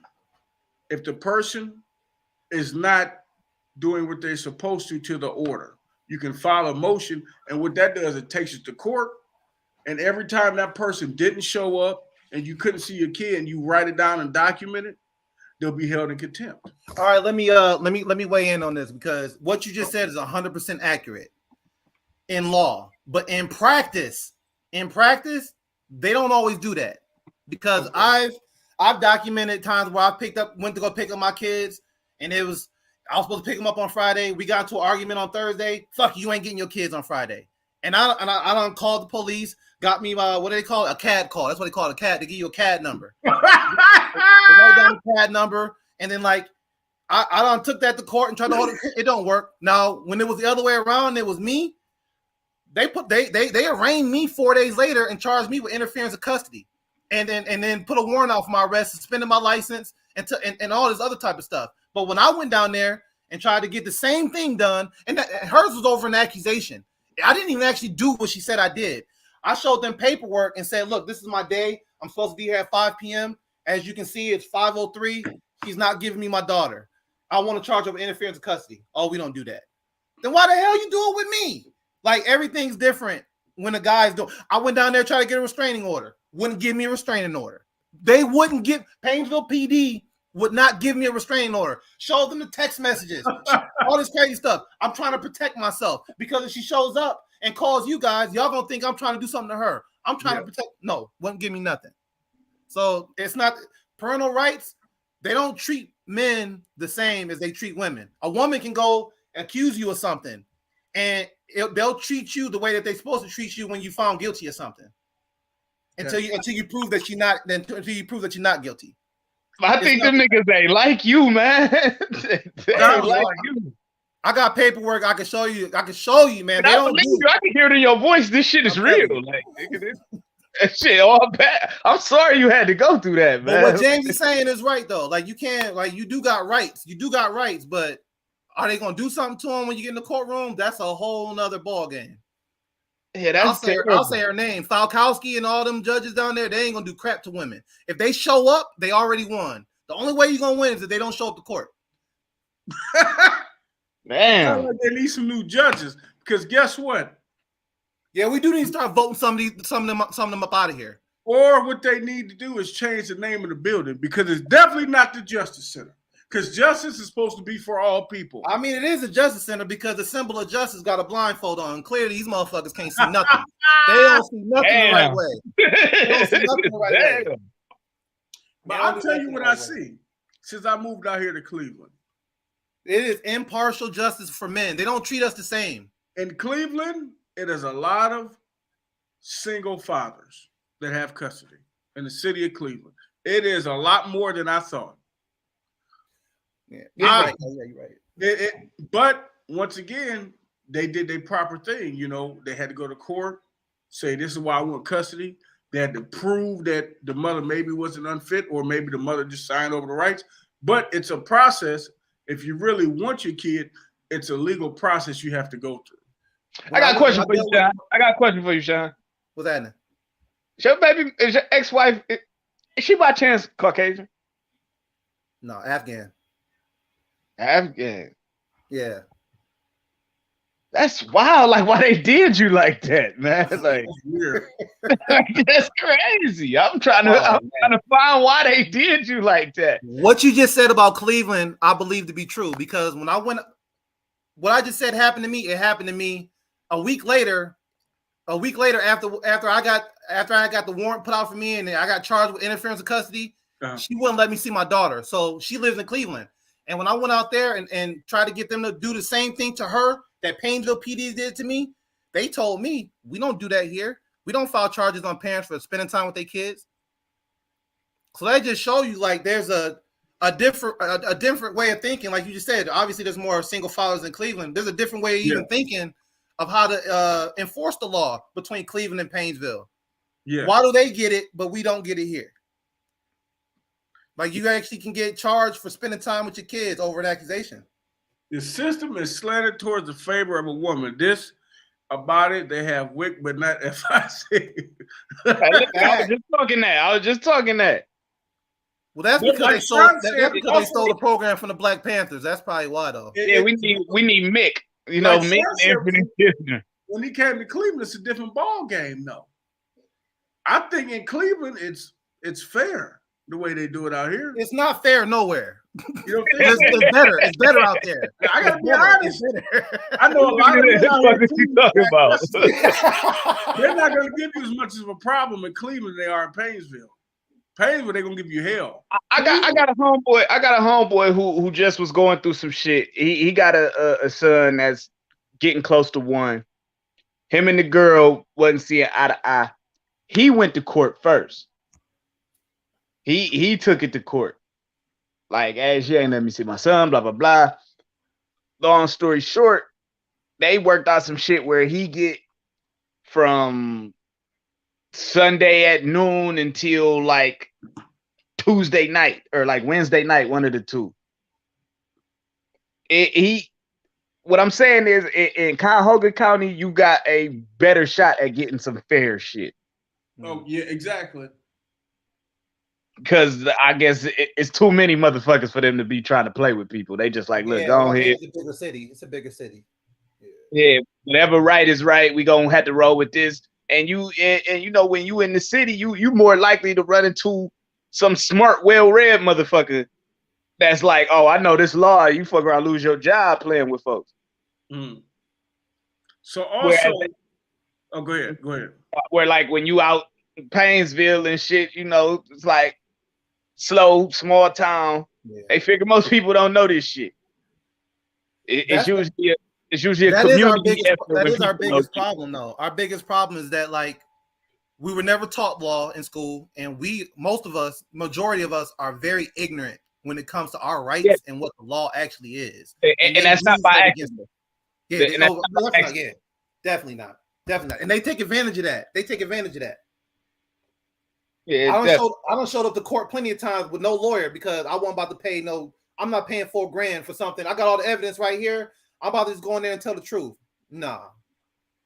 S2: If the person is not doing what they're supposed to the order. You can file a motion, and what that does, it takes it to court. And every time that person didn't show up and you couldn't see your kid and you write it down and document it, they'll be held in contempt.
S3: All right, let me weigh in on this, because what you just said is 100% accurate in law, but in practice, they don't always do that, because I've documented times where I went to go pick up my kids, and I was supposed to pick them up on Friday. We got into an argument on Thursday. Fuck you, ain't getting your kids on Friday. And I done called the police, got me what do they call it? A CAD call. That's what they call it, a CAD. They give you a CAD number. They write down the CAD number, and then like I done took that to court and tried to hold it. It don't work. Now, when it was the other way around, it was me. They arraigned me 4 days later and charged me with interference of custody, and then put a warrant out for my arrest, suspended my license, and all this other type of stuff. But when I went down there and tried to get the same thing done, and hers was over an accusation. I didn't even actually do what she said I did. I showed them paperwork and said, look, this is my day. I'm supposed to be here at 5 p.m. As you can see, it's 5:03. She's not giving me my daughter. I want to charge her with interference of custody. Oh, we don't do that. Then why the hell you do it with me? Like, everything's different when a guy's doing. I went down there trying to get a restraining order. Wouldn't give me a restraining order. They wouldn't give. Painesville PD would not give me a restraining order. Show them the text messages, all this crazy stuff. I'm trying to protect myself, because if she shows up and calls you guys, y'all gonna think I'm trying to do something to her. I'm trying to protect. No, wouldn't give me nothing. So it's not parental rights. They don't treat men the same as they treat women. A woman can go accuse you of something, and they'll treat you the way that they're supposed to treat you when you found guilty of something. Until you prove that you're not guilty.
S7: I think them niggas ain't like you, man. They ain't like you.
S3: I got paperwork. I can show you, man.
S7: I believe you. I can hear it in your voice. This shit is real. Like, nigga, that shit all bad. I'm sorry you had to go through that, man.
S3: But what James is saying is right, though. Like, you can't, like, you do got rights. But are they gonna do something to them when you get in the courtroom? That's a whole nother ball game.
S7: Yeah, that's terrible.
S3: I'll say her name. Falkowski and all them judges down there, they ain't gonna do crap to women. If they show up, they already won. The only way you're gonna win is if they don't show up to court.
S7: Man,
S2: like they need some new judges, because guess what?
S3: Yeah, we do need to start voting some of them up out of here.
S2: Or what they need to do is change the name of the building, because it's definitely not the Justice Center. Because justice is supposed to be for all people.
S3: I mean, it is a justice center, because the symbol of justice got a blindfold on. And clearly, these motherfuckers can't see nothing. They don't see nothing the right way. They don't see nothing the right way.
S2: But I'll tell you what I see since I moved out here to Cleveland.
S3: It is impartial justice for men. They don't treat us the same.
S2: In Cleveland, it is a lot of single fathers that have custody in the city of Cleveland. It is a lot more than I thought.
S3: Yeah, you're right. You're right.
S2: But once again, they did their proper thing. You know, they had to go to court, say this is why I want custody. They had to prove that the mother maybe wasn't unfit, or maybe the mother just signed over the rights. But it's a process. If you really want your kid, it's a legal process you have to go through.
S7: I got a question for you, Sean.
S3: What's that?
S7: Is your ex-wife, is she by chance Caucasian?
S3: No, Afghan.
S7: Afghan.
S3: Yeah.
S7: That's wild. Like, why they did you like that, man? Like,
S2: That's weird.
S7: that's crazy. I'm trying to find why they did you like that.
S3: What you just said about Cleveland, I believe to be true, because when I went, what I just said happened to me. It happened to me a week later. After I got the warrant put out for me, and I got charged with interference of custody. She wouldn't let me see my daughter. So she lives in Cleveland. And when I went out there and tried to get them to do the same thing to her that Painesville PD did to me, they told me, we don't do that here. We don't file charges on parents for spending time with their kids. So that just show you, like, there's a different way of thinking. Like you just said, obviously there's more single fathers in Cleveland. There's a different way of even thinking of how to enforce the law between Cleveland and Painesville. Yeah. Why do they get it, but we don't get it here? Like, you actually can get charged for spending time with your kids over an accusation.
S2: The system is slanted towards the favor of a woman. This about it, they have WIC, but not FIC.
S7: I was just talking that.
S3: Well, that's
S2: But
S3: because
S2: like
S3: they stole.
S2: Sean
S3: That's
S2: said,
S3: because they stole the program from the Black Panthers. That's probably why, though.
S7: Yeah, we need Mick. You know,
S2: Like
S7: Mick
S2: Sean said,
S7: Anthony Kisner.
S2: when he came to Cleveland, it's a different ball game, though. I think in Cleveland, it's fair the way they do it out here.
S3: It's not fair nowhere.
S2: You know what I'm saying?
S3: It's better. It's better out there.
S2: I gotta
S3: It's
S2: be
S3: better.
S2: honest.
S3: It's better.
S2: I know a lot of men out
S7: What
S2: here.
S7: are you talking about?
S2: They're not gonna give you as much of a problem in Cleveland as they are in Painesville. Painesville, they're gonna give you hell.
S7: I got a homeboy who just was going through some shit. He got a son that's getting close to 1. Him and the girl wasn't seeing eye to eye. He went to court first. He took it to court. Like, hey, she ain't let me see my son, blah, blah, blah. Long story short, they worked out some shit where he get from Sunday at noon until like Tuesday night or like Wednesday night, one of the two. What I'm saying is in Cuyahoga County, you got a better shot at getting some fair shit.
S2: Oh, yeah, exactly.
S7: Because I guess it's too many motherfuckers for them to be trying to play with people. They just like, look, go ahead.
S3: It's a bigger city. It's a bigger city.
S7: Yeah, whatever right is right. We gonna have to roll with this. And you know, when you in the city, you more likely to run into some smart, well-read motherfucker that's like, oh, I know this law. You fuck around, lose your job playing with folks.
S2: Mm. So also, go ahead.
S7: Where like when you out in Painesville and shit, you know, it's like slow, small town. Yeah. They figure most people don't know this shit. It's usually a community effort.
S3: That is our biggest problem, though. Our biggest problem is that like we were never taught law in school, and majority of us are very ignorant when it comes to our rights and what the law actually is.
S7: And that's not by accident.
S3: Yeah, definitely not. And they take advantage of that. Yeah, I don't showed up to court plenty of times with no lawyer because I wasn't about to pay I'm not paying $4,000 for something. I got all the evidence right here. I'm about to just go in there and tell the truth. Nah.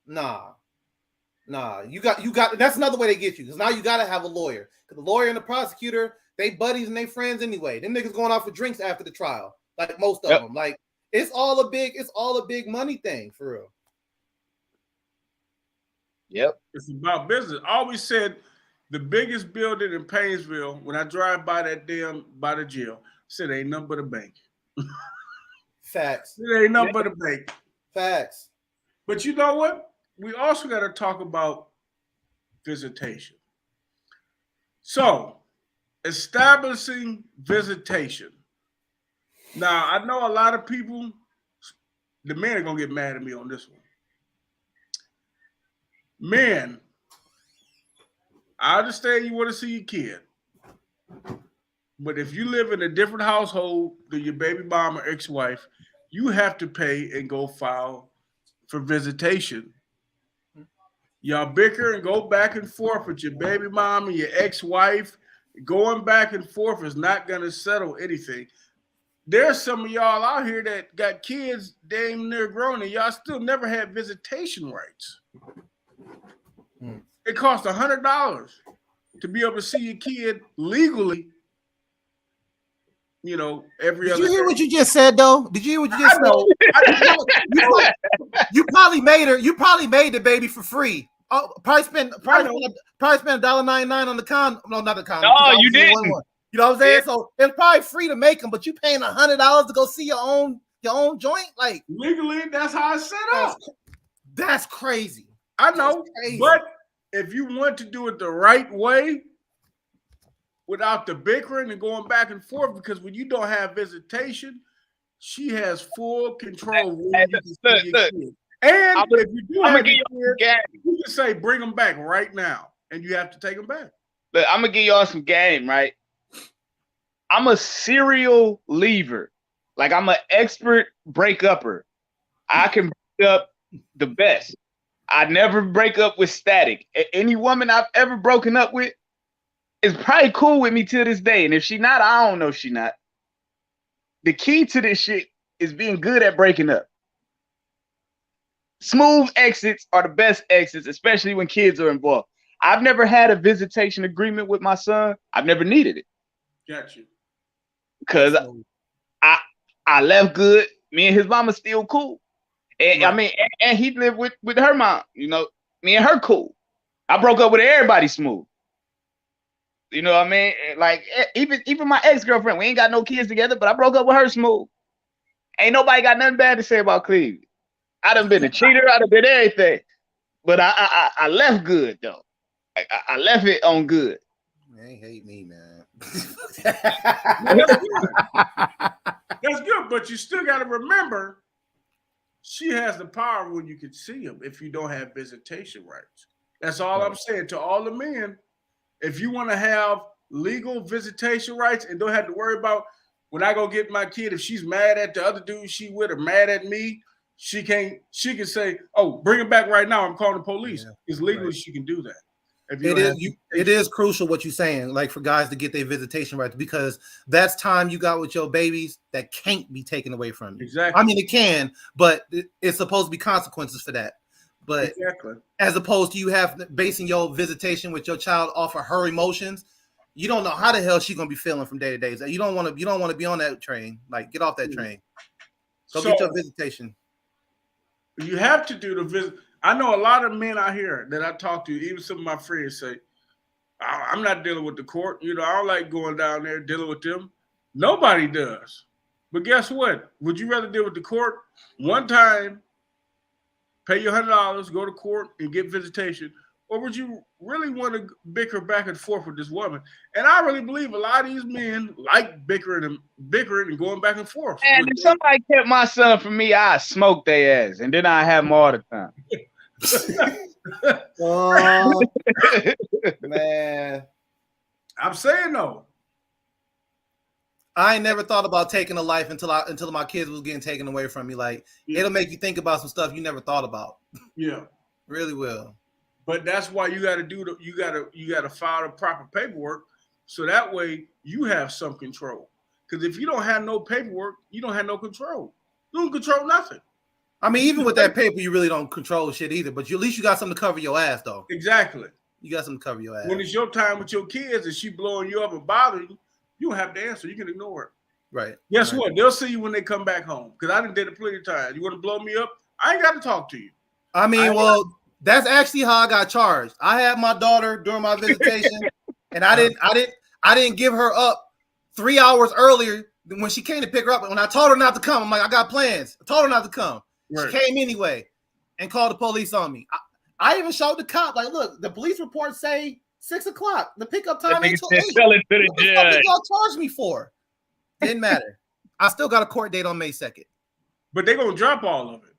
S3: You got that's another way they get you. Because now you gotta have a lawyer. Because the lawyer and the prosecutor, they buddies and they friends anyway. Them niggas going out for drinks after the trial. Like most of them. Like it's all a big money thing for real.
S7: Yep.
S2: It's about business. I always said the biggest building in Painesville, when I drive by by the jail, said ain't nothing but a bank.
S3: Facts.
S2: It ain't nothing but a bank.
S3: Facts.
S2: But you know what? We also got to talk about visitation. So, establishing visitation. Now, I know a lot of people, the men are going to get mad at me on this one. Men, I understand you want to see your kid. But if you live in a different household than your baby mom or ex-wife, you have to pay and go file for visitation. Y'all bicker and go back and forth with your baby mom and your ex-wife. Going back and forth is not going to settle anything. There's some of y'all out here that got kids damn near grown and y'all still never had visitation rights. It costs $100 to be able to see your kid legally. You know, every other.
S3: Did you hear what you just said, though? Did you hear what you just said? You probably made her. You probably made the baby for free. Oh, probably spent $1.99 on the condom. No, not the condom.
S7: No, you didn't.
S3: You know what I'm saying? Yeah. So it's probably free to make them, but you paying $100 to go see your own joint, like
S2: legally. That's how it's set up.
S3: That's crazy.
S2: I know, but if you want to do it the right way, without the bickering and going back and forth, because when you don't have visitation, she has full control. And if you do have you can say, bring them back right now, and you have to take them back.
S7: Look, I'm going to give y'all some game, right? I'm a serial leaver. Like, I'm an expert break-upper. I can break up the best. I never break up with static. Any woman I've ever broken up with is probably cool with me till this day. And if she not, I don't know she not. The key to this shit is being good at breaking up. Smooth exits are the best exits, especially when kids are involved. I've never had a visitation agreement with my son. I've never needed it.
S2: Got you.
S7: Because I left good. Me and his mama still cool. And
S2: Right.
S7: I mean, and he lived with her mom. You know, me and her cool. I broke up with everybody smooth. You know what I mean? Like even my ex-girlfriend, we ain't got no kids together, but I broke up with her smooth. Ain't nobody got nothing bad to say about Cleveland. I done been a cheater. I done been everything. But I left good though. I left it on good.
S3: Man, hate me, man.
S2: That's good, but you still got to remember, she has the power when you can see him if you don't have visitation rights. That's all I'm saying to all the men. If you want to have legal visitation rights and don't have to worry about when I go get my kid, if she's mad at the other dude she with or mad at me, she can say, "Oh, bring him back right now. I'm calling the police." Because legally she can do that.
S3: It is crucial what you're saying, like for guys to get their visitation rights, because that's time you got with your babies that can't be taken away from you.
S2: Exactly.
S3: I mean, it can, but it's supposed to be consequences for that. But as opposed to you basing your visitation with your child off of her emotions, you don't know how the hell she's gonna be feeling from day to day. You don't want to be on that train. Like, get off that train. Go get your visitation.
S2: You have to do the visit. I know a lot of men out here that I talk to, even some of my friends say, I'm not dealing with the court. You know, I don't like going down there dealing with them. Nobody does. But guess what? Would you rather deal with the court one time, pay your $100, go to court and get visitation, or would you really want to bicker back and forth with this woman? And I really believe a lot of these men like bickering and going back and forth.
S7: And if somebody kept my son from me, I'd smoke their ass, and then I'd have them all the time.
S3: Oh, man.
S2: I'm saying though,
S3: I ain't never thought about taking a life until my kids was getting taken away from me. Like, it'll make you think about some stuff you never thought about.
S2: Yeah,
S3: really will.
S2: But that's why you got to you got to file the proper paperwork, so that way you have some control. Because if you don't have no paperwork, you don't have no control. You don't control nothing.
S3: I mean, even with that paper, you really don't control shit either. But at least you got something to cover your ass, though.
S2: Exactly.
S3: You got something to cover your ass.
S2: When it's your time with your kids and she blowing you up and bothering you, you don't have to answer. You can ignore it.
S3: Right.
S2: Guess what? They'll see you when they come back home. Because I done did it plenty of times. You want to blow me up? I ain't got to talk to you.
S3: I mean, that's actually how I got charged. I had my daughter during my visitation, and I didn't give her up 3 hours earlier than when she came to pick her up. And when I told her not to come, I'm like, I got plans. I told her not to come. Right. She came anyway and called the police on me. I even showed the cop, like, look, the police report say 6 o'clock. The pickup time ain't till 8.
S7: Tell it to the
S3: what the fuck did y'all charge me for? Didn't matter. I still got a court date on May 2nd.
S2: But they're gonna drop all of it.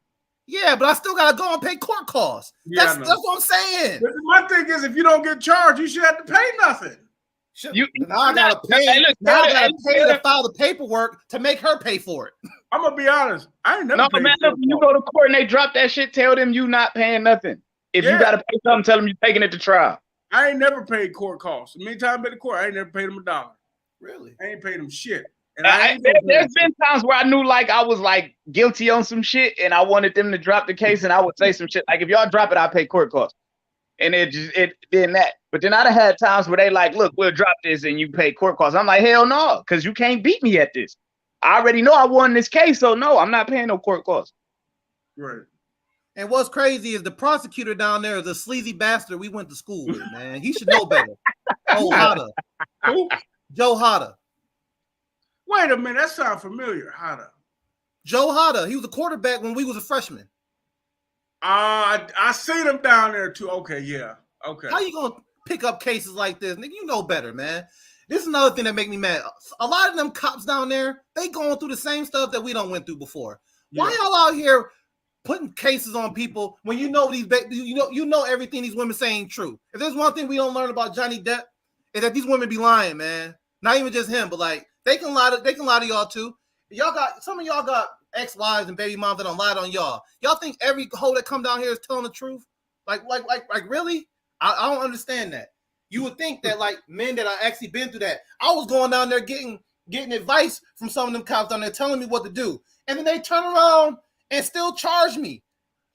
S3: Yeah, but I still gotta go and pay court costs.
S2: Yeah,
S3: that's what I'm saying.
S2: But my thing is, if you don't get charged, you should have to pay nothing.
S3: Now I gotta pay. Now I gotta pay to file the paperwork to make her pay for it.
S2: I'm gonna be honest. I ain't never.
S7: No, man. When you go to court and they drop that shit, tell them you not paying nothing. If you gotta pay something, tell them you're taking it to trial.
S2: I ain't never paid court costs. Many times I've been to court, I ain't never paid them $1.
S3: Really?
S2: I ain't paid them shit. And
S7: there's been times where I knew like I was like guilty on some shit and I wanted them to drop the case and I would say some shit like, if y'all drop it, I'll pay court costs. And it did that. But then I'd have had times where they like, look, we'll drop this and you pay court costs. I'm like, hell no, because you can't beat me at this. I already know I won this case, so no, I'm not paying no court costs.
S2: Right.
S3: And what's crazy is the prosecutor down there is a sleazy bastard we went to school with, man. He should know better. Hada.
S2: Who?
S3: Joe Hada.
S2: Wait a minute, that sounds familiar. Hada.
S3: Joe Hada. He was a quarterback when we was a freshman.
S2: I seen him down there too. Okay, yeah. Okay.
S3: How you gonna pick up cases like this, nigga? You know better, man. This is another thing that make me mad. A lot of them cops down there, they going through the same stuff that we done went through before. Yeah. Why y'all out here putting cases on people when you know you know everything these women saying true? If there's one thing we don't learn about Johnny Depp, is that these women be lying, man. Not even just him, but like they can lie to y'all too. Some of y'all got ex-wives and baby moms that don't lie on y'all. Y'all think every hoe that come down here is telling the truth? Like really? I don't understand that. You would think that like men that I actually been through that. I was going down there getting advice from some of them cops down there telling me what to do. And then they turn around and still charge me.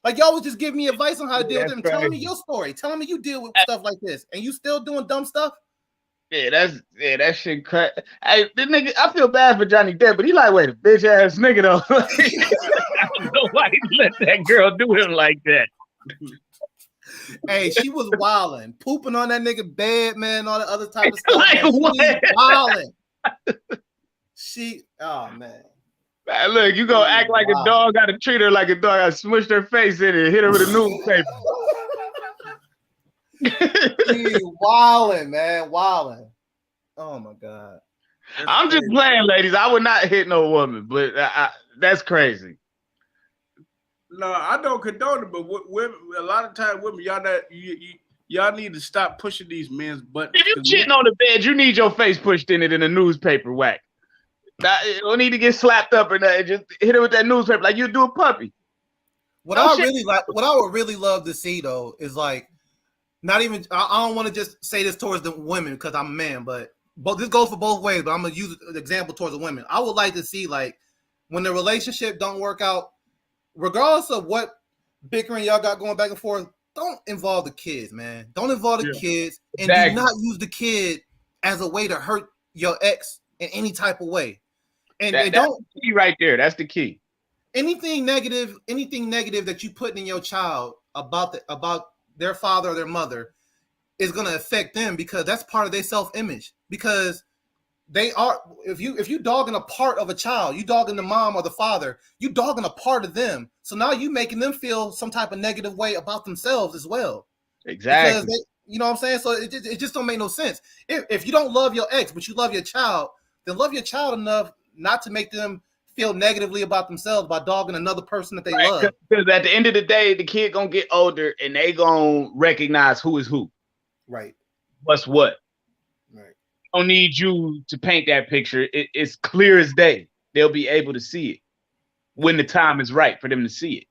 S3: Like y'all would just give me advice on how to deal with them, telling me your story, telling me you deal with stuff like this, and you still doing dumb stuff.
S7: that shit crack. Hey, the nigga, I feel bad for Johnny Depp, but he like, wait, a bitch ass nigga though. Nobody let that girl do him like that.
S3: Hey, she was wilding, pooping on that nigga bed, man, all the other type of stuff.
S7: Like,
S3: Man.
S7: what?
S3: She was wilding. Oh man.
S7: Man, look, you gonna act like a dog, gotta treat her like a dog. I smushed her face in it, hit her with a newspaper.
S3: She wilding, man, wilding. Oh my god.
S7: I'm just playing, ladies. I would not hit no woman, but that's crazy.
S2: No, I don't condone it, but women, a lot of times, women, y'all need to stop pushing these men's buttons.
S7: If you shitting on the bed, you need your face pushed in it in a newspaper whack. You don't need to get slapped up or nothing. Just hit it with that newspaper like you do a puppy.
S3: What I would really love to see though is like, not even. I don't want to just say this towards the women because I'm a man, but this goes for both ways. But I'm gonna use an example towards the women. I would like to see like when the relationship don't work out, regardless of what bickering y'all got going back and forth, don't involve the kids, man. Don't involve the kids, and do not use the kid as a way to hurt your ex in any type of way. And
S7: that's the key right there. That's the key. Anything
S3: negative that you put in your child about their father or their mother is going to affect them because that's part of their self-image. Because they are, if you dogging a part of a child, you dogging the mom or the father, you dogging a part of them. So now you making them feel some type of negative way about themselves as well.
S7: Exactly.
S3: Because you know what I'm saying? So it just don't make no sense. If you don't love your ex, but you love your child, then love your child enough not to make them feel negatively about themselves by dogging another person that they love.
S7: Because at the end of the day, the kid gonna get older and they gonna recognize who is who.
S3: Right.
S7: What's what.
S3: Right.
S7: Don't need you to paint that picture. It's clear as day. They'll be able to see it when the time is right for them to see it.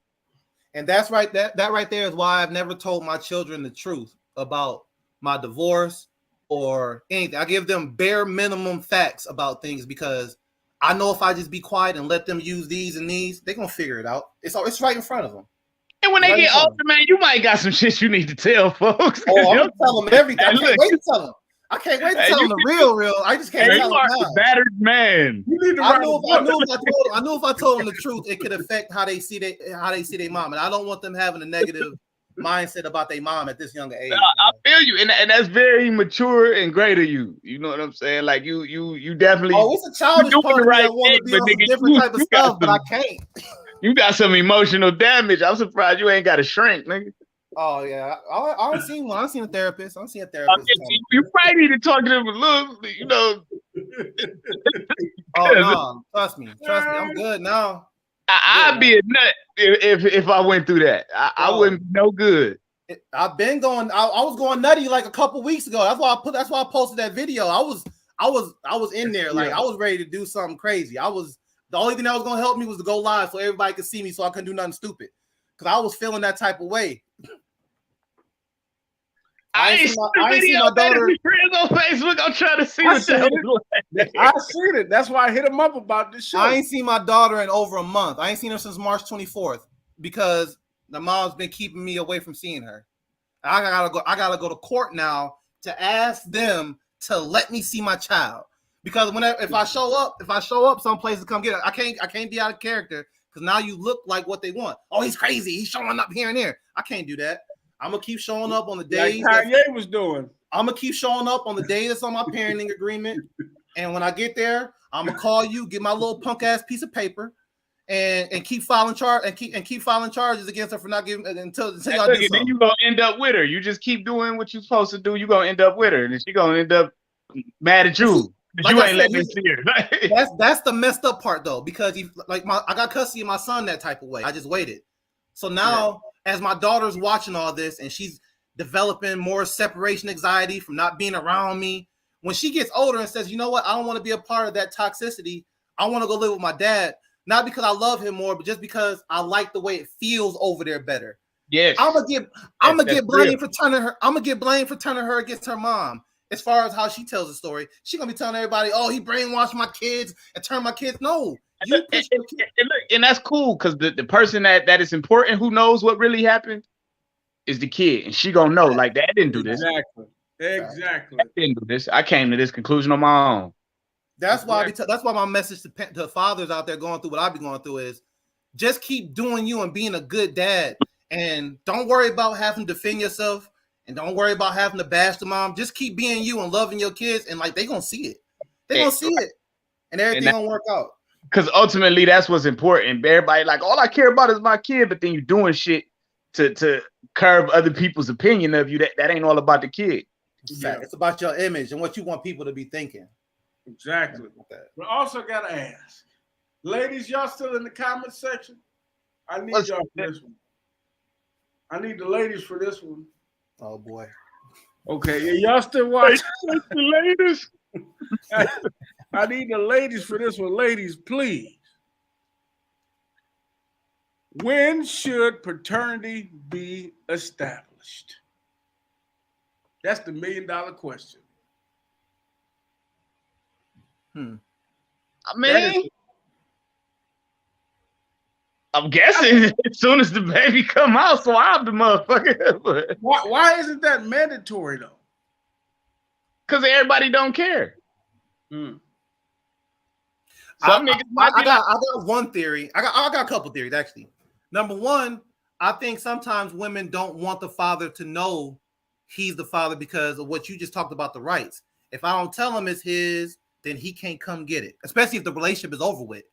S3: And that's right. That right there is why I've never told my children the truth about my divorce or anything. I give them bare minimum facts about things because I know if I just be quiet and let them use these and these, they're gonna figure it out. It's right in front of them.
S7: And when they get older, man, you might got some shit you need to tell folks.
S3: Oh, I'm gonna tell them everything. I can't wait to tell them. I can't wait to tell them the real. I just can't tell them now.
S7: Battered man.
S3: I knew if I told them the truth, it could affect how they see their mom, and I don't want them having a negative mindset about their mom at this younger age.
S7: I feel you, and that's very mature and great of you. You know what I'm saying? Like you definitely.
S3: Oh, it's a childish part of me. I want to be on some different type of stuff, but I can't.
S7: You got some emotional damage. I'm surprised you ain't got a shrink, nigga.
S3: Oh yeah, I don't see one. I don't see a therapist. I don't see a therapist.
S7: You probably need to talk to them a little, you know.
S3: Oh no, trust me, I'm good now.
S7: I'd be a nut if I went through that. I wouldn't be no good.
S3: I've been going. I was going nutty like a couple weeks ago. That's why I posted that video. I was in there like I was ready to do something crazy. The only thing that was gonna help me was to go live so everybody could see me, so I couldn't do nothing stupid. Because I was feeling that type of way.
S7: I ain't seen my daughter on Facebook. I'm trying to see what that was like.
S2: I seen it. That's why I hit him up about this show.
S3: I ain't seen my daughter in over a month. I ain't seen her since March 24th because the mom's been keeping me away from seeing her. I gotta go to court now to ask them to let me see my child. Because if I show up someplace to come get her, I can't be out of character because now you look like what they want. Oh, he's crazy. He's showing up here and there. I can't do that. I'm gonna keep showing up on the days
S2: like Kanye was doing.
S3: I'm gonna keep showing up on the day that's on my parenting agreement. And when I get there, I'm gonna call you, get my little punk ass piece of paper, and keep filing charges against her for not giving until y'all do something.
S7: Then you gonna end up with her. You just keep doing what you're supposed to do. You gonna end up with her, and then she gonna end up mad at you. Like you ain't letting me see her.
S3: That's the messed up part though, because I got custody of my son that type of way. I just waited. So now, as my daughter's watching all this and she's developing more separation anxiety from not being around me, when she gets older and says, you know what, I don't want to be a part of that toxicity. I want to go live with my dad, not because I love him more, but just because I like the way it feels over there better.
S7: Yes.
S3: I'm gonna get blamed for turning her. I'm gonna get blamed for turning her against her mom. As far as how she tells the story, she's gonna be telling everybody, "Oh, he brainwashed my kids and turned my kids." No,
S7: and that's cool because the person that is important, who knows what really happened, is the kid, and she gonna know like Dad didn't do this.
S2: Exactly. Exactly.
S7: I didn't do this. I came to this conclusion on my own.
S3: That's why that's why my message to fathers out there going through what I be going through is just keep doing you and being a good dad, and don't worry about having to defend yourself, and don't worry about having to bash the mom. Just keep being you and loving your kids, and like they gonna see it. They gonna see it, and everything gonna work out.
S7: Because ultimately, that's what's important. Everybody like, all I care about is my kid, but then you're doing shit to curb other people's opinion of you. That ain't all about the kid.
S3: Yeah. It's about your image and what you want people to be thinking.
S2: Exactly. But also gotta ask, ladies, y'all still in the comment section? I need y'all for this one. I need the ladies for this one.
S3: Oh boy.
S2: Okay, yeah, y'all still watching?
S7: The ladies.
S2: I need the ladies for this one. Ladies, please. When should paternity be established? That's the $1 million question.
S7: I mean, I'm guessing as soon as the baby come out, so I'm the motherfucker.
S2: Why isn't that mandatory though?
S7: Because everybody don't care.
S3: I got one theory. I got a couple theories actually. Number one, I think sometimes women don't want the father to know he's the father because of what you just talked about, the rights. If I don't tell him it's his, then he can't come get it, especially if the relationship is over with.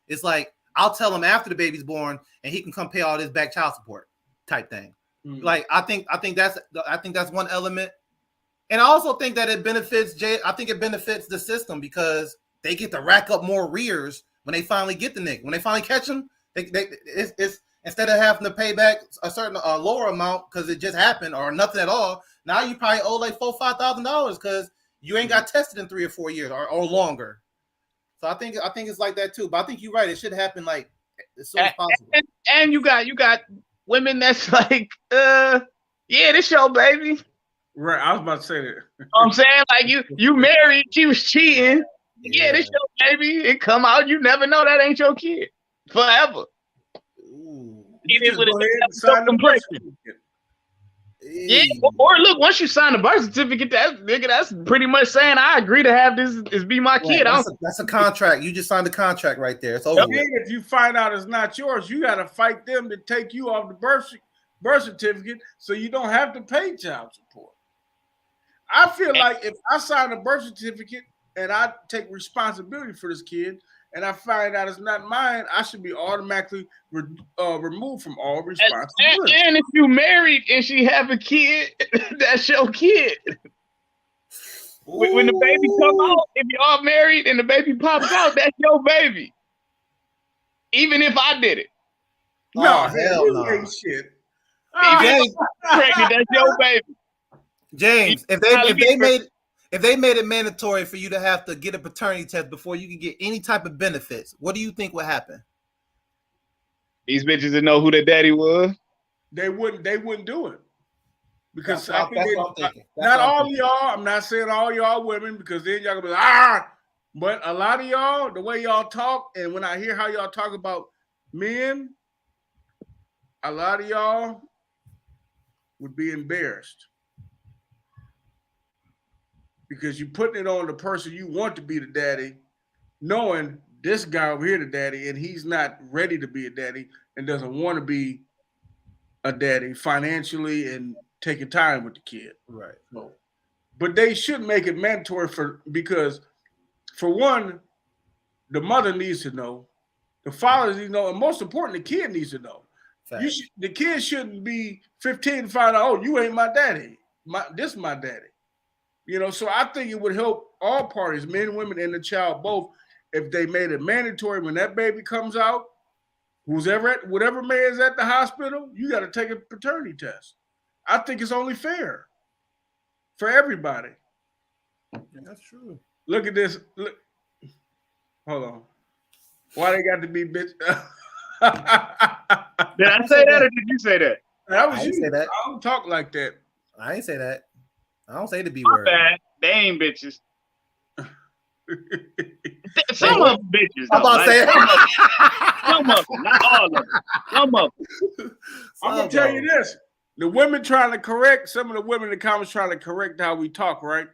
S3: It's like, I'll tell him after the baby's born and he can come pay all this back child support type thing. Like, I think that's one element. And I also think that it benefits the system because they get to rack up more rears when they finally get the nigga. When they finally catch him, it's instead of having to pay back a certain lower amount because it just happened or nothing at all. Now you probably owe like $4,000-$5,000 because you ain't got tested in 3 or 4 years or longer. So I think it's like that too. But I think you're right. It should happen like as soon as possible.
S7: And you got women that's like, yeah, this your baby.
S2: Right. I was about to say that.
S7: You know what I'm saying? Like you married, she was cheating. Yeah, this your baby. It come out, you never know that ain't your kid. Forever.
S3: Ooh.
S2: You just go ahead and sign the birth certificate.
S7: Yeah, or look, once you sign the birth certificate, that's pretty much saying I agree to have this be my kid.
S3: That's a contract. You just signed the contract right there. It's over.
S2: If you find out it's not yours, you got to fight them to take you off the birth certificate so you don't have to pay child support. I feel like if I sign a birth certificate and I take responsibility for this kid and I find out it's not mine, I should be automatically removed from all responsibility.
S7: And if you married and she have a kid, that's your kid. When the baby come out, if y'all married and the baby pops out, that's your baby. Even if I did it.
S2: No,
S3: hell no.
S2: Ain't shit.
S7: Even if I'm pregnant, that's your baby.
S3: James, if they made it mandatory for you to have to get a paternity test before you can get any type of benefits, what do you think would happen?
S7: These bitches that know who their daddy was.
S2: They wouldn't do it. Because
S3: that's what I'm thinking.
S2: Not all y'all, I'm not saying all y'all women, because then y'all gonna be like, but a lot of y'all, the way y'all talk, and when I hear how y'all talk about men, a lot of y'all would be embarrassed. Because you're putting it on the person you want to be the daddy, knowing this guy over here the daddy, and he's not ready to be a daddy and doesn't want to be a daddy financially and taking time with the kid.
S3: Right.
S2: So, but they should make it mandatory because for one, the mother needs to know, the father needs to know, and most important, the kid needs to know. The kid shouldn't be 15 and find out, oh, you ain't my daddy. This is my daddy. You know, so I think it would help all parties, men, women, and the child both, if they made it mandatory when that baby comes out, whatever man's at the hospital, you got to take a paternity test. I think it's only fair for everybody.
S3: Yeah, that's true.
S2: Look at this. Look. Hold on. Why they got to be bitch?
S7: Did I say that or did you say that?
S2: That was
S3: I
S2: you.
S3: didn't say that.
S2: I don't talk like that.
S3: I ain't say that. I don't say the B
S7: My
S3: word.
S7: bad. They ain't bitches. Some of them bitches.
S3: I'm about to say
S7: some of them, not all of them. Some of them.
S2: I'm gonna tell you this. The women trying to correct, some of the women in the comments trying to correct how we talk, right?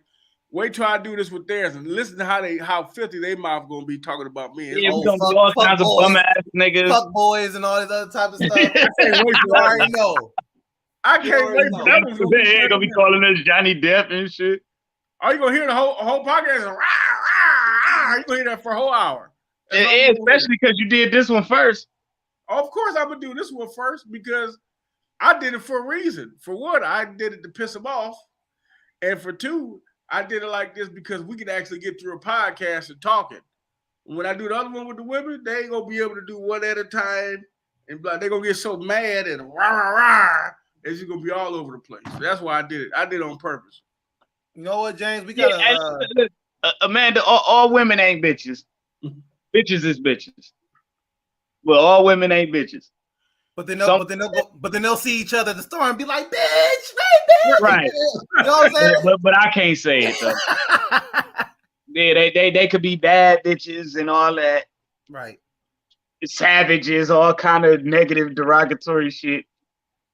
S2: Wait till I do this with theirs and listen to how filthy they mouth gonna be talking about me.
S7: Yeah, we gonna be all kinds of bum ass niggas,
S3: fuck boys, and all this other type of stuff. I can't wait for
S2: that.
S3: I already know.
S2: I can't wait for that.
S7: They're gonna be calling us Johnny Depp and shit.
S2: Are you gonna hear the whole podcast? Rah, rah, rah. You gonna hear that for a whole hour?
S7: Especially because you did this one first.
S2: Of course, I'm gonna do this one first because I did it for a reason. For one, I did it to piss them off, and for two, I did it like this because we can actually get through a podcast and talking. When I do the other one with the women, they ain't gonna be able to do one at a time, and they're gonna get so mad and rah rah rah. It's just gonna be all over the place. That's why I did it. I did it on purpose.
S3: You know what, James? We gotta
S7: Amanda, all women ain't bitches. Bitches is bitches. Well, all women ain't bitches.
S3: But then they'll see each other at the store and be like, bitch, bitch.
S7: Right.
S3: You know what I'm saying?
S7: But I can't say it though. Yeah, they could be bad bitches and all that.
S3: Right.
S7: Savages, all kind of negative, derogatory shit.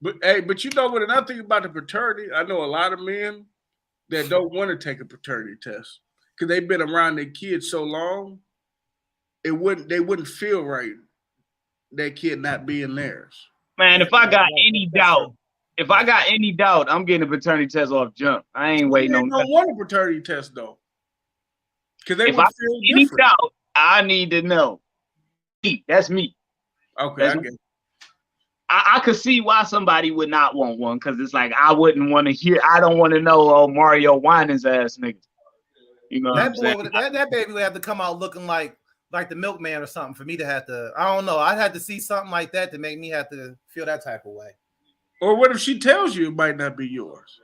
S2: But hey, you know what? Another thing about the paternity, I know a lot of men that don't want to take a paternity test because they've been around their kids so long. They wouldn't feel right that kid not being theirs.
S7: Man, if I got any doubt, I'm getting a paternity test off jump. I ain't waiting on that.
S2: They don't want a paternity test though, because they
S7: if
S2: would
S7: I
S2: feel
S7: any
S2: different.
S7: doubt, I need to know. That's me.
S2: Okay, I get it.
S7: I could see why somebody would not want one because it's like I wouldn't want to hear. I don't want to know Mario Winans ass niggas. You know
S3: that boy that baby would have to come out looking like the milkman or something for me to have to. I don't know. I'd have to see something like that to make me have to feel that type of way.
S2: Or what if she tells you it might not be yours?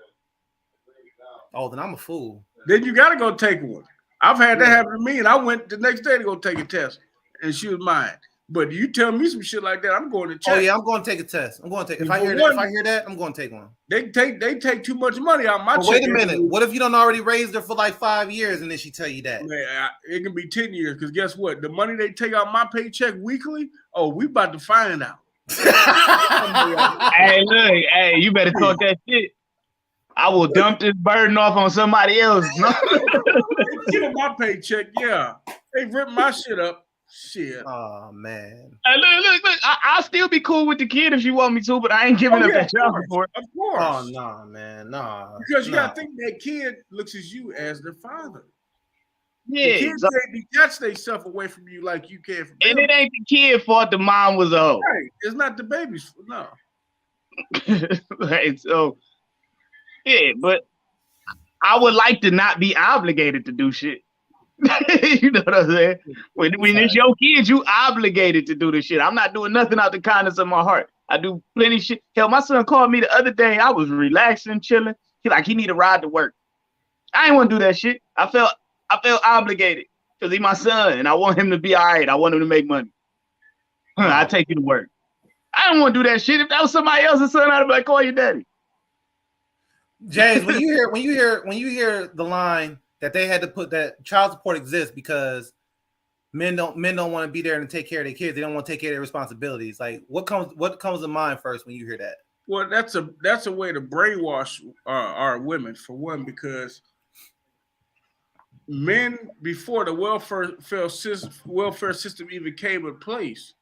S3: Oh, then I'm a fool.
S2: Then you got to go take one. I've had that happen to me, and I went the next day to go take a test, and she was mine. But you tell me some shit like that, I'm going to check.
S3: Oh yeah, I'm going to take a test. I'm going to take. If I hear that, I'm going to take one.
S2: They take too much money out my check.
S3: Wait a minute. What if you don't already raised her for like 5 years and then she tell you that?
S2: Man, it can be 10 years because guess what? The money they take out my paycheck weekly. Oh, we about to find out.
S7: Hey, look, hey, you better talk that shit. I will dump this burden off on somebody else. No?
S2: They kill my paycheck. Yeah, they rip my shit up. Shit.
S3: Oh man.
S7: Hey, look. I'll still be cool with the kid if she want me to, but I ain't giving up that child support.
S2: Of course.
S3: Oh no, man, no.
S2: Because you gotta think that kid looks at you as their father.
S7: Yeah.
S2: The kids can't detach themselves away from you like you can from them.
S7: And it ain't the kid fault the mom was a hoe.
S2: Right. It's not the baby's fault. No.
S7: Right. So yeah, but I would like to not be obligated to do shit. You know what I'm saying? When it's your kids, you obligated to do this shit. I'm not doing nothing out the kindness of my heart. I do plenty of shit. Hell, my son called me the other day. I was relaxing, chilling. He need a ride to work. I ain't want to do that shit. I felt obligated because he's my son and I want him to be all right. I want him to make money. I take you to work. I don't want to do that shit. If that was somebody else's son, I'd be like, call your daddy.
S3: James, when you hear the line that they had to put that child support exists because men don't want to be there and take care of their kids. They don't want to take care of their responsibilities. Like what comes to mind first when you hear that?
S2: Well, that's a way to brainwash our women for one, because men before the welfare system even came in place,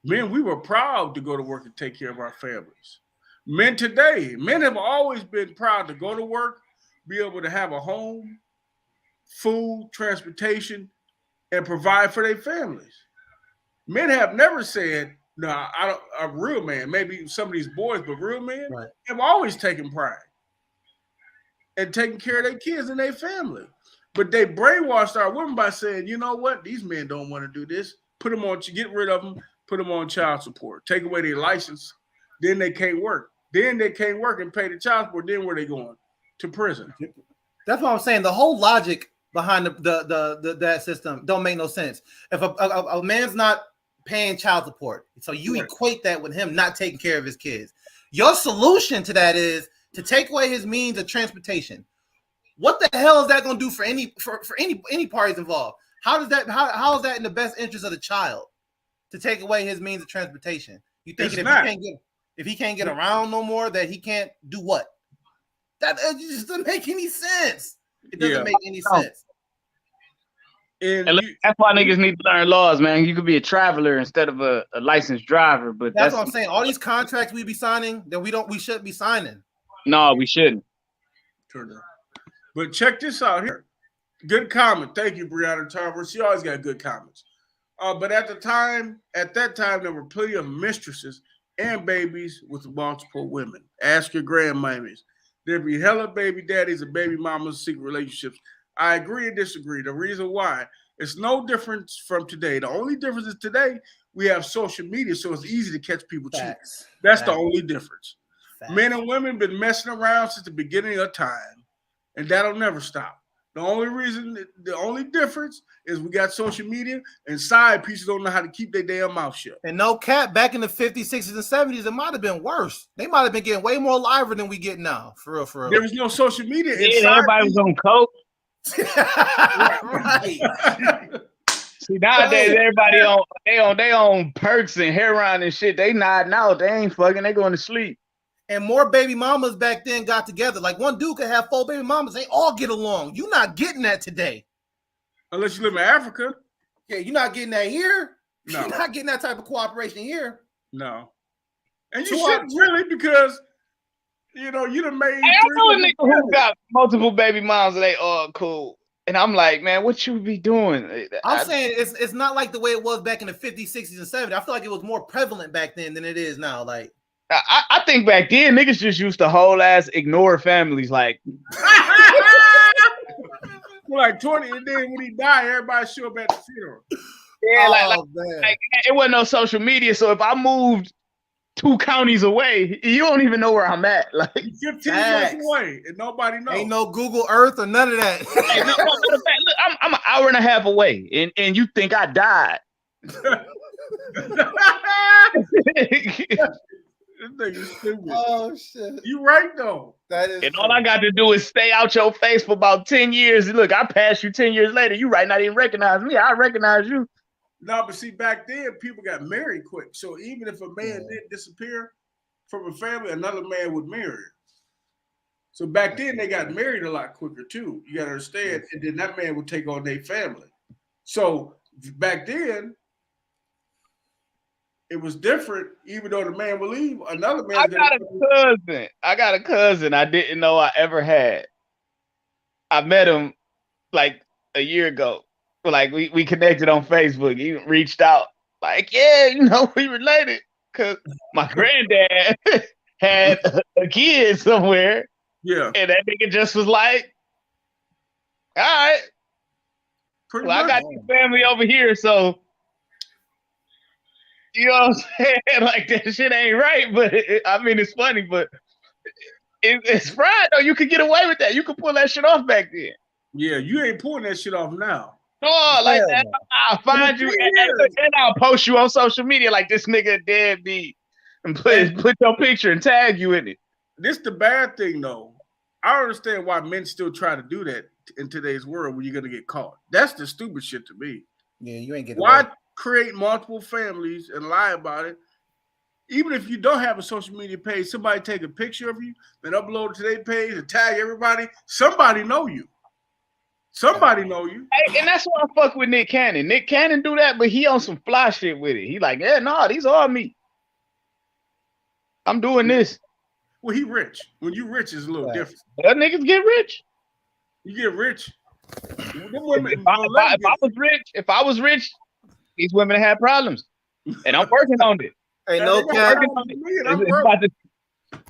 S2: men, we were proud to go to work and take care of our families. Men today, men have always been proud to go to work, be able to have a home, food, transportation, and provide for their families. Men have never said, no, I don't, a real man, maybe some of these boys, but real men have always taken pride and taking care of their kids and their family. But they brainwashed our women by saying, you know what, these men don't want to do this. Put them on, get rid of them, put them on child support, take away their license, then they can't work. Then they can't work and pay the child support, then where they going? To prison.
S3: That's what I'm saying. The whole logic behind that system don't make no sense. If a man's not paying child support, so you equate that with him not taking care of his kids. Your solution to that is to take away his means of transportation. What the hell is that going to do for any parties involved? How is that in the best interest of the child to take away his means of transportation? You think if he can't get around no more, that he can't do what? That it just doesn't make any sense. It doesn't make any sense.
S2: And
S7: that's why niggas need to learn laws, man. You could be a traveler instead of a licensed driver, but
S3: that's what I'm saying. All these contracts we be signing that we shouldn't be signing.
S7: No, we shouldn't.
S2: But check this out here. Good comment. Thank you, Brianna Tarver. She always got good comments. But at that time, there were plenty of mistresses and babies with multiple women. Ask your grandmammies. There'd be hella baby daddies and baby mamas, secret relationships. I agree and disagree. The reason why, it's no difference from today. The only difference is today we have social media, so it's easy to catch people cheating. That's the only difference. Men and women been messing around since the beginning of time, and that'll never stop. The only difference is we got social media, and side pieces don't know how to keep their damn mouth shut.
S3: And no cap, back in the 50s, 60s, and 70s, it might have been worse. They might have been getting way more liver than we get now. For real, for real.
S2: There was no social media.
S7: Yeah, everybody was on coke.
S3: Right.
S7: See, nowadays everybody on perks and heroin and shit. They nodding out. They ain't fucking. They going to sleep.
S3: And more baby mamas back then got together. Like one dude could have 4 baby mamas. They all get along. You're not getting that today.
S2: Unless you live in Africa.
S3: Yeah, you're not getting that here.
S2: No.
S3: You're not getting that type of cooperation here.
S2: No. And you shouldn't really, because you done made.
S7: Hey, I know a nigga who got multiple baby moms and they all cool. And I'm like, man, what you be doing?
S3: I'm saying it's not like the way it was back in the 50s, 60s, and 70s. I feel like it was more prevalent back then than it is now. Like,
S7: I think back then niggas just used to whole ass ignore families. Like,
S2: like 20, and then when he died, everybody show up at the funeral.
S7: Yeah, like it wasn't no social media. So if I moved 2 counties away, you don't even know where I'm at. Like
S2: 15 minutes away, and nobody knows.
S3: Ain't no Google Earth or none of that.
S7: Hey, look, I'm an hour and a half away, and you think I died?
S2: This nigga stupid.
S3: Oh shit!
S2: You right though.
S3: That is.
S7: And all I got to do is stay out your face for about 10 years. Look, I passed you 10 years later. You right not even recognize me. I recognize you.
S2: No, but see, back then people got married quick. So even if a man did disappear from a family, another man would marry her. So back then they got married a lot quicker too. You gotta understand, and then that man would take on their family. So back then it was different. Even though the man would leave, another man.
S7: I got a cousin I didn't know I ever had. I met him like a year ago. Like we connected on Facebook. He reached out like, yeah, we related, because my granddad had a kid somewhere.
S2: Yeah.
S7: And that nigga just was like, all right. I got your family over here, so you know what I'm saying? Like, that shit ain't right, but it's funny, but it's fried though. You could get away with that. You could pull that shit off back then.
S2: Yeah, you ain't pulling that shit off now.
S7: Oh, like that. I'll find you and I'll post you on social media like this nigga deadbeat and put your picture and tag you in it.
S2: This the bad thing though. I don't understand why men still try to do that in today's world when you're gonna get caught. That's the stupid shit to me.
S3: Yeah, you ain't getting.
S2: Why create multiple families and lie about it? Even if you don't have a social media page, somebody take a picture of you and upload it to their page and tag everybody. Somebody know you. Somebody know you.
S7: Hey, and that's why I fuck with Nick Cannon. Nick Cannon do that, but he on some fly shit with it. He like, yeah, no, these are me. I'm doing this.
S2: Well, he rich. When you rich, it's a little different.
S7: That niggas get rich.
S2: You get rich.
S7: If I was rich, these women had problems, and I'm working on it.
S3: Hey, no cap.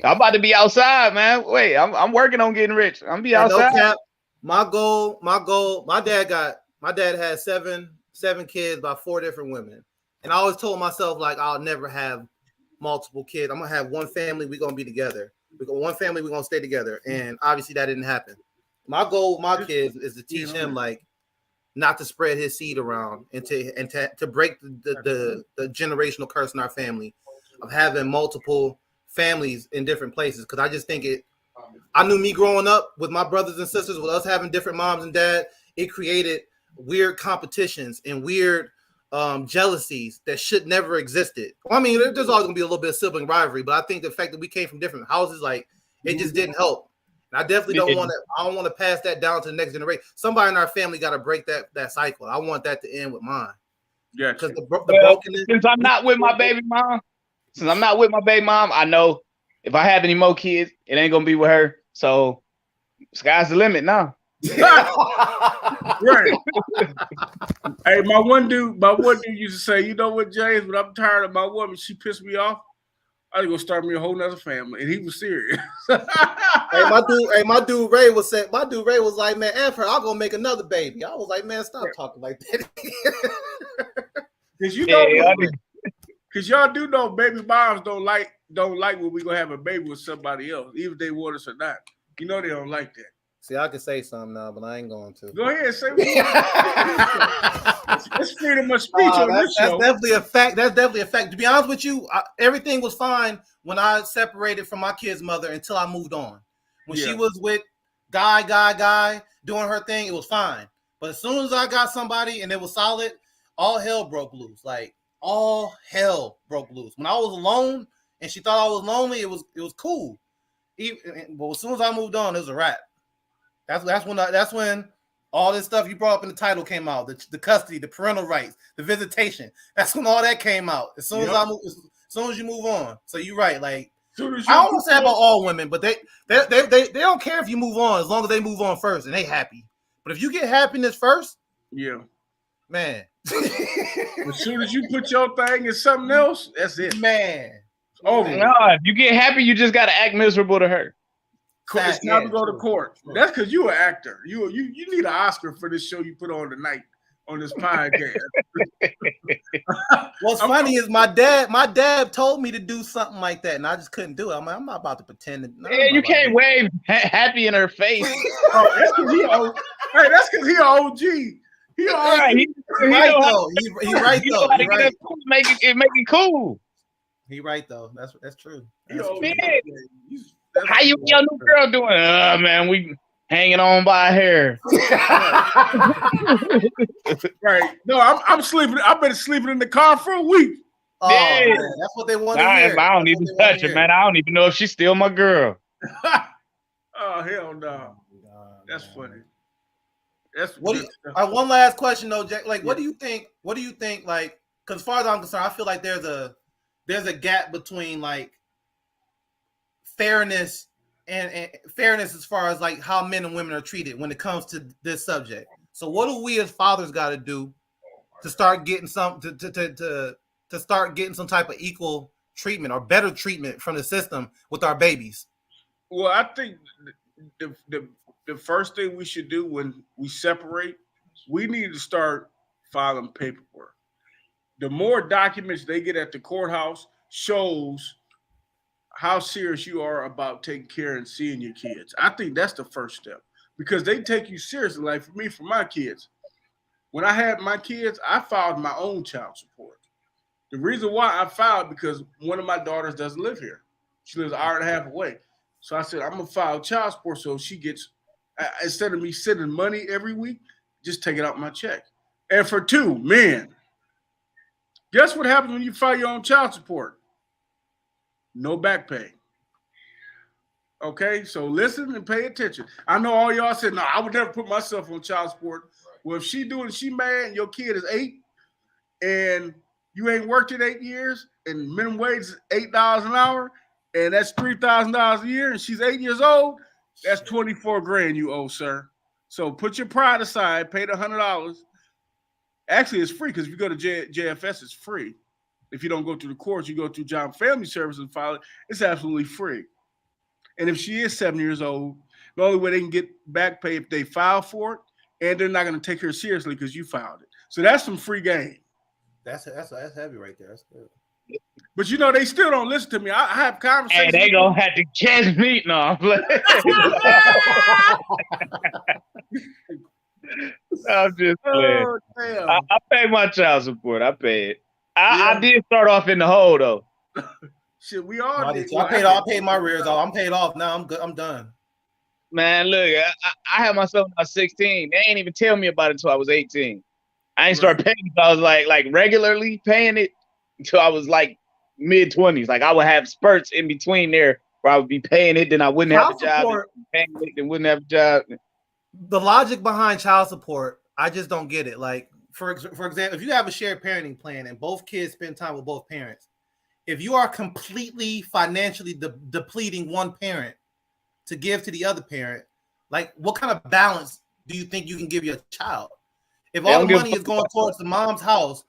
S7: I'm about to be outside, man. Wait, I'm working on getting rich. I'm be outside.
S3: No cap. My goal. My dad had seven kids by 4 different women, and I always told myself like I'll never have multiple kids. I'm gonna have one family. We're gonna be together. We got one family. We're gonna stay together, and obviously that didn't happen. My goal with my kids is to teach him like not to spread his seed around and to break the generational curse in our family of having multiple families in different places. Because I just think I knew me growing up with my brothers and sisters, with us having different moms and dad, it created weird competitions and weird jealousies that should never existed. Well, I mean, there's always gonna be a little bit of sibling rivalry, but I think the fact that we came from different houses, like it just didn't help. And I definitely don't want to. I don't want to pass that down to the next generation. Somebody in our family got to break that cycle. I want that to end with mine.
S2: Yeah,
S3: because the brokenness.
S7: Since I'm not with my baby mom, I know if I have any more kids, it ain't gonna be with her. So sky's the limit now.
S2: Right. Hey, my one dude used to say, you know what, James, when I'm tired of my woman, she pissed me off, I go start me a whole nother family. And he was serious.
S3: my dude Ray was like, man, after I'll go make another baby. I was like, man, stop talking like that.
S2: Because you know, because y'all do know baby moms don't like when we gonna have a baby with somebody else, even if they want us or not. You know they don't like that.
S3: See, I could say something now, but I ain't going to.
S2: Go ahead, say what you want. It's freedom of speech on this show.
S3: That's definitely a fact. That's definitely a fact. To be honest with you, everything was fine when I separated from my kid's mother until I moved on. When she was with guy doing her thing, it was fine. But as soon as I got somebody and it was solid, all hell broke loose. Like all hell broke loose. When I was alone and she thought I was lonely, it was cool. But as soon as I moved on, it was a wrap. That's when all this stuff you brought up in the title came out. The custody, the parental rights, the visitation. That's when all that came out. As soon as you move on. So you're right. Like I don't want to say about all women, but they don't care if you move on as long as they move on first and they happy. But if you get happiness first,
S2: yeah,
S3: man.
S2: As soon as you put your thing in something else, that's it,
S3: man.
S2: It's over.
S7: No, if you get happy, you just gotta act miserable to her.
S2: It's time to go to court. That's because you're an actor. You need an Oscar for this show you put on tonight on this podcast.
S3: What's funny is my dad told me to do something like that, and I just couldn't do it. I'm like, I'm not about to pretend.
S7: You can't wave happy in her face.
S2: That's because he an OG. He right
S3: though. He right though.
S7: Make it cool.
S3: He right though. That's true.
S7: How you your new girl doing? Man, we hanging on by a hair.
S2: Right. No, I'm sleeping. I've been sleeping in the car for a week.
S3: Oh, yeah. Man, that's what they want to hear.
S7: I don't even touch it, man. I don't even know if she's still my girl.
S2: Oh hell no. That's funny. That's
S3: one last question though, Jack. Like, what do you think? Like, because as far as I'm concerned, I feel like there's a gap between like fairness and fairness as far as like how men and women are treated when it comes to this subject. So what do we as fathers got to do to start getting to start getting some type of equal treatment or better treatment from the system with our babies?
S2: Well, I think the first thing we should do when we separate, we need to start filing paperwork. The more documents they get at the courthouse shows how serious you are about taking care and seeing your kids. I think that's the first step because they take you seriously. Like for me, for my kids, when I had my kids, I filed my own child support. The reason why I filed because one of my daughters doesn't live here. She lives an hour and a half away. So I said, I'm going to file child support so she gets, instead of me sending money every week, just take it out my check. And for two, men, guess what happens when you file your own child support? No back pay. Okay, so listen and pay attention. I know all y'all said, no, I would never put myself on child support. Well, if she mad and your kid is 8 and you ain't worked in 8 years and minimum wage is $8 an hour and that's $3,000 a year and she's 8 years old, that's $24,000 you owe, sir. So put your pride aside, pay the $100. Actually, it's free because if you go to JFS, it's free. If you don't go through the courts, you go through Job Family Services and file it. It's absolutely free. And if she is 7 years old, the only way they can get back pay if they file for it, and they're not going to take her seriously because you filed it. So that's some free game.
S3: That's heavy right there. That's good.
S2: But you know they still don't listen to me. I have conversations.
S7: Hey, they gonna have to catch me now. I'm just playing.
S2: Oh, damn.
S7: I pay my child support. I pay it. I did start off in the hole though.
S2: Shit, we all did.
S3: I paid my rears off. I'm paid off now. I'm good. I'm done.
S7: Man, look, I had myself when I was 16. They ain't even tell me about it until I was 18. I ain't start paying until I was like regularly paying it until I was like mid-20s. Like I would have spurts in between there where I would be paying it, then I wouldn't have a job, paying it, then wouldn't have a job.
S3: The logic behind child support, I just don't get it. Like for example, if you have a shared parenting plan and both kids spend time with both parents, if you are completely financially depleting one parent to give to the other parent, like what kind of balance do you think you can give your child? If all the money is going towards the mom's house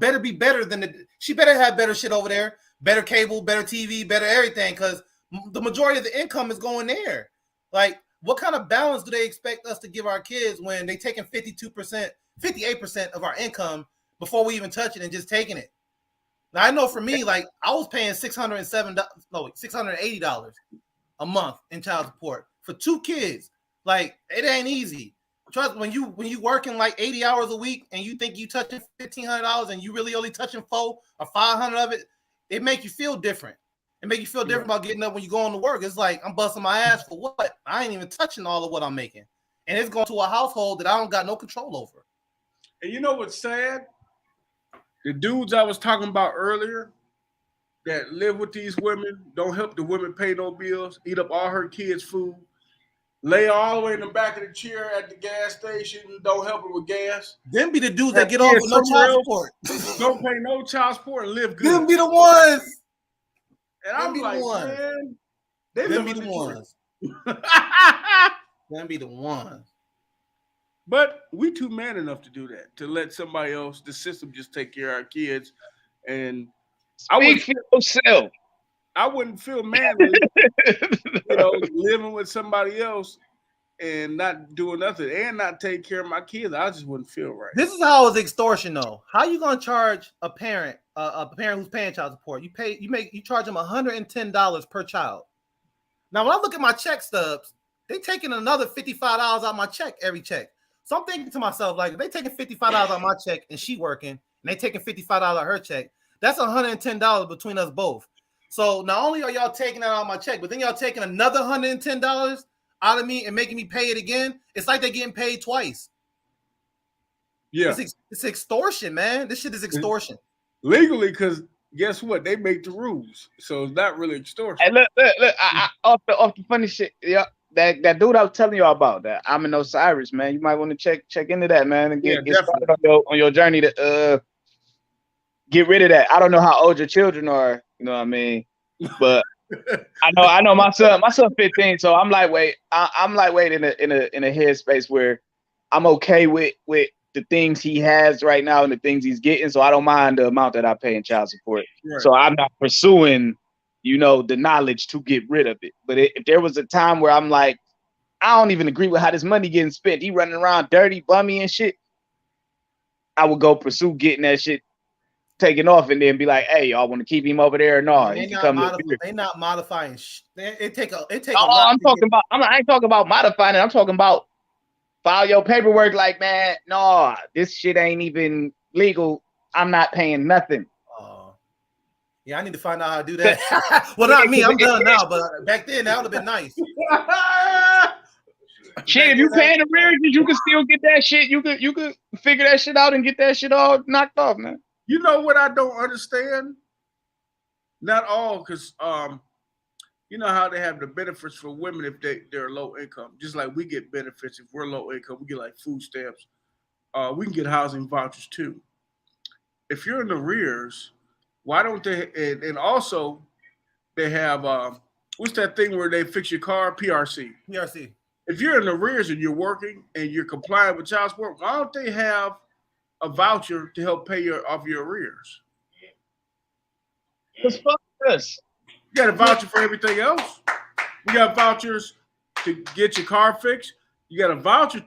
S3: better be better than she better have better shit over there, better cable, better TV, better everything, because the majority of the income is going there. Like, what kind of balance do they expect us to give our kids when they taking 52%, 58% of our income before we even touch it and just taking it? Now, I know for me, like I was paying $680 a month in child support for 2 kids. Like, it ain't easy. Trust when you working like 80 hours a week and you think you touching $1,500 and you really only touching 400 or 500 of it, it make you feel different. It make you feel different about getting up when you going to work. It's like I'm busting my ass for what? I ain't even touching all of what I'm making, and it's going to a household that I don't got no control over.
S2: And you know what's sad? The dudes I was talking about earlier that live with these women, don't help the women pay no bills, eat up all her kids' food, lay all the way in the back of the chair at the gas station, don't help her with gas.
S3: Them be the dudes that get off with no child support.
S2: Don't pay no child support and live good.
S3: Them be the ones.
S2: And I'm like, man,
S3: them be the ones. Them be the ones.
S2: But we too man enough to do that, to let somebody else, the system, just take care of our kids. And
S7: Speak for yourself.
S2: I wouldn't feel manly, living with somebody else and not doing nothing and not taking care of my kids. I just wouldn't feel right.
S3: This is how it's extortion, though. How you gonna charge a parent who's paying child support? You charge them $110 per child. Now, when I look at my check stubs, they taking another $55 out my check every check. So I'm thinking to myself, like, if they taking $55 out my check and she working, and they taking $55 out her check, that's $110 between us both. So not only are y'all taking that out of my check, but then y'all taking another $110 out of me and making me pay it again. It's like they're getting paid twice.
S2: Yeah.
S3: It's extortion, man. This shit is extortion.
S2: Legally, because guess what? They make the rules. So it's not really extortion.
S7: Hey, look, off the funny shit, yeah. That dude I was telling you about, that I'm in Osiris, man. You might want to check into that, man, and get started on your journey to get rid of that. I don't know how old your children are, you know what I mean? But I know my son 15, so I'm like wait in a headspace where I'm okay with the things he has right now and the things he's getting, so I don't mind the amount that I pay in child support. Right. So I'm not pursuing, the knowledge to get rid of it. But if there was a time where I'm like, I don't even agree with how this money getting spent, he running around dirty, bummy and shit, I would go pursue getting that shit taken off and then be like, hey, y'all want to keep him over there or no?
S3: They not modifying. It take a
S7: I ain't talking about modifying it. I'm talking about file your paperwork like, man, no, this shit ain't even legal. I'm not paying nothing.
S3: Yeah, I need to find out how to do that. Well, not me. I'm done now, but back then that would have been nice.
S7: Shit, if you paying the arrears, you can still get that shit. You could figure that shit out and get that shit all knocked off, man.
S2: You know what I don't understand? Not all, because you know how they have the benefits for women if they're low income. Just like we get benefits if we're low income, we get like food stamps. We can get housing vouchers too. If you're in arrears, why don't they? And also, they have what's that thing where they fix your car? PRC.
S3: PRC.
S2: If you're in arrears and you're working and you're complying with child support, why don't they have a voucher to help pay off your arrears?
S7: Because fuck this.
S2: You got a voucher for everything else. You got vouchers to get your car fixed. You got a voucher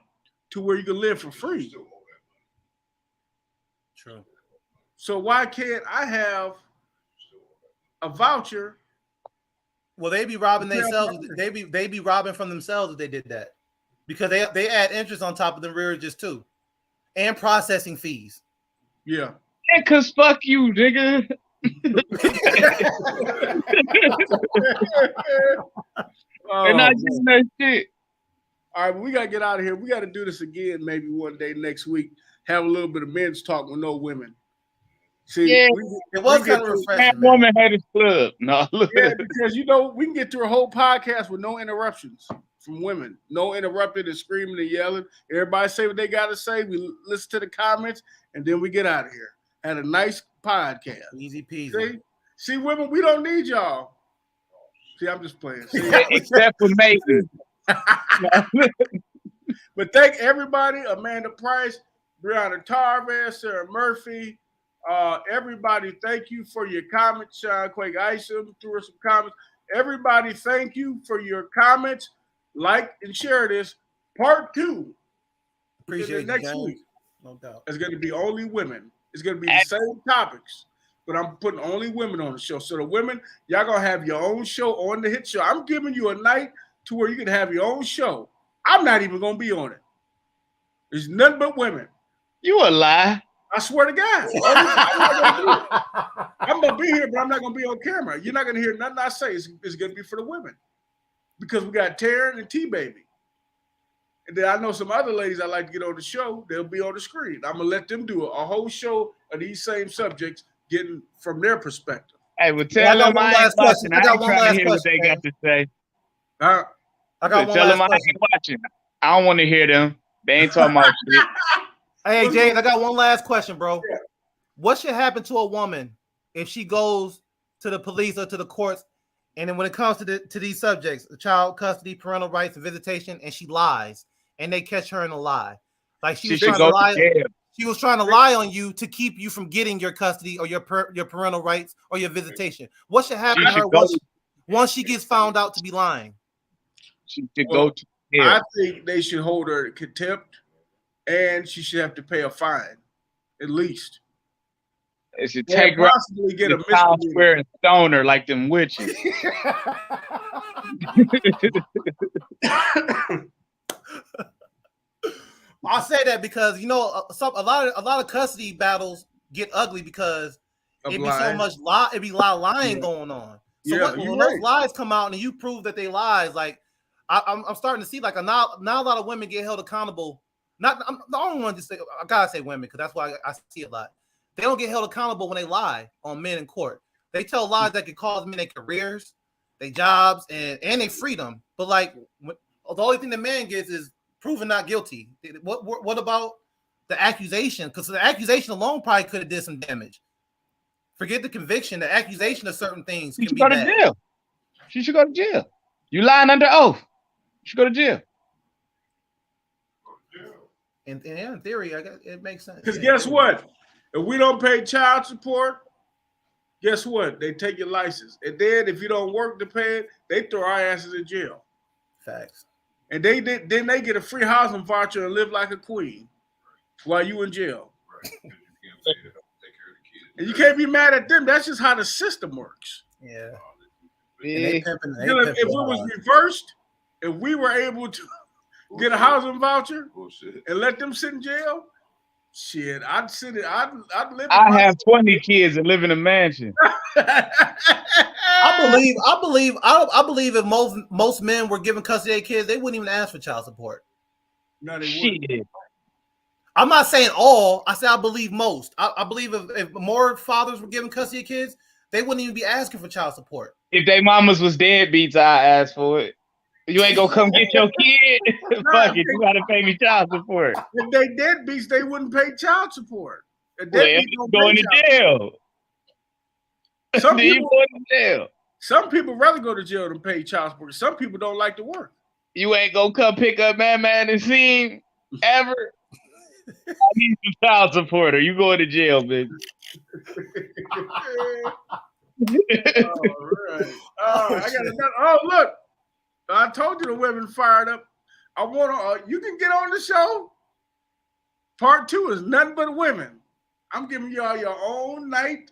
S2: to where you can live for free.
S3: True.
S2: So why can't I have a voucher?
S3: Well, they be robbing themselves. They be robbing from themselves if they did that, because they add interest on top of the arrearages too, and processing fees.
S2: Yeah.
S7: Yeah, cause fuck you, nigga. They're not using that shit.
S2: All right, we gotta get out of here. We gotta do this again, maybe one day next week. Have a little bit of men's talk with no women. See,
S7: Yeah.
S3: It was kind of
S7: Man,
S3: refreshing, man.
S7: woman haters club. No, look.
S2: Yeah, because we can get through a whole podcast with no interruptions from women. No interrupted and screaming and yelling. Everybody say what they gotta say. We listen to the comments and then we get out of here. Had a nice podcast.
S3: Easy peasy.
S2: See, women, we don't need y'all. See, I'm just playing. See?
S7: Except for Nathan.
S2: But thank everybody, Amanda Price, Brianna Tarvez, Sarah Murphy, everybody, thank you for your comments. Sean Quake Isom threw us some comments. Everybody, thank you for your comments. Like and share this. Part 2.
S3: Appreciate
S2: next
S3: you,
S2: week.
S3: No doubt.
S2: It's going to be only women. It's going to be the same topics, but I'm putting only women on the show. So the women, y'all going to have your own show on the hit show. I'm giving you a night to where you can have your own show. I'm not even going to be on it. There's nothing but women.
S7: You a lie.
S2: I swear to God. I'm going to be here, but I'm not going to be on camera. You're not going to hear nothing I say. It's going to be for the women because we got Taryn and T-Baby. And then I know some other ladies I like to get on the show. They'll be on the screen. I'm going to let them do a whole show of these same subjects getting from their perspective.
S7: Hey, well, tell them I ain't watching. I
S3: got
S7: ain't
S3: one
S7: trying to
S3: last
S7: hear what they
S3: question,
S7: got to say.
S2: Huh?
S3: I got one
S7: Tell them
S3: last
S7: I
S3: question.
S7: ain't watching. I don't want to hear them. They ain't talking about shit.
S3: Hey, James, I got one last question, bro.
S2: Yeah.
S3: What should happen to a woman if she goes to the police or to the courts, and then when it comes to these subjects, child custody, parental rights, and visitation, and she lies, and they catch her in a lie? Like she was trying to lie. She was trying to lie on you to keep you from getting your custody or your parental rights or your visitation. What should happen to her once she gets found out to be lying?
S7: She should go to jail.
S2: I think they should hold her in contempt, and she should have to pay a fine, at least.
S7: It should take her
S2: possibly get a
S7: town square and stone her like them witches.
S3: I say that because a lot of custody battles get ugly because it'd be so much it'd be a lot of lying going on. So when those lies come out and you prove that they lies, like I'm starting to see like now a lot of women get held accountable. I'm the only one to say I gotta say women because that's why I see a lot. They don't get held accountable when they lie on men in court. They tell lies that could cause men their careers, their jobs, and their freedom. But like the only thing the man gets is proven not guilty. What about the accusation? Because the accusation alone probably could have did some damage. Forget the conviction. The accusation of certain things can be bad.
S7: She should go to jail. She should go to jail. You lying under oath. You should go to jail.
S3: In theory, it makes sense.
S2: Because guess what? If we don't pay child support, guess what? They take your license. And then if you don't work to pay it, they throw our asses in jail.
S3: Facts.
S2: And then they get a free housing voucher and live like a queen while you in jail. And you can't be mad at them. That's just how the system works.
S3: Yeah.
S2: If it was reversed, if we were able to get a housing voucher and let them sit in jail, shit, I'd sit it. I'd live.
S7: I have 20 kids and live in a mansion.
S3: I believe if most men were given custody of their kids, they wouldn't even ask for child support.
S2: No, they wouldn't.
S3: I'm not saying all. I said I believe most. I believe if more fathers were given custody of kids, they wouldn't even be asking for child support.
S7: If they mamas was deadbeats, I ask for it. You ain't gonna come get your kid. Fuck it, you gotta pay me child support.
S2: If they deadbeats, they wouldn't pay child support.
S7: Going to jail.
S2: Some people rather go to jail than pay child support. Some people don't like to work.
S7: You ain't gonna come pick up man and see him ever. I need some child support or you going to jail, bitch.
S2: All right. I got another. Oh, look. I told you the women fired up. I want to. You can get on the show. Part 2 is nothing but women. I'm giving y'all your own night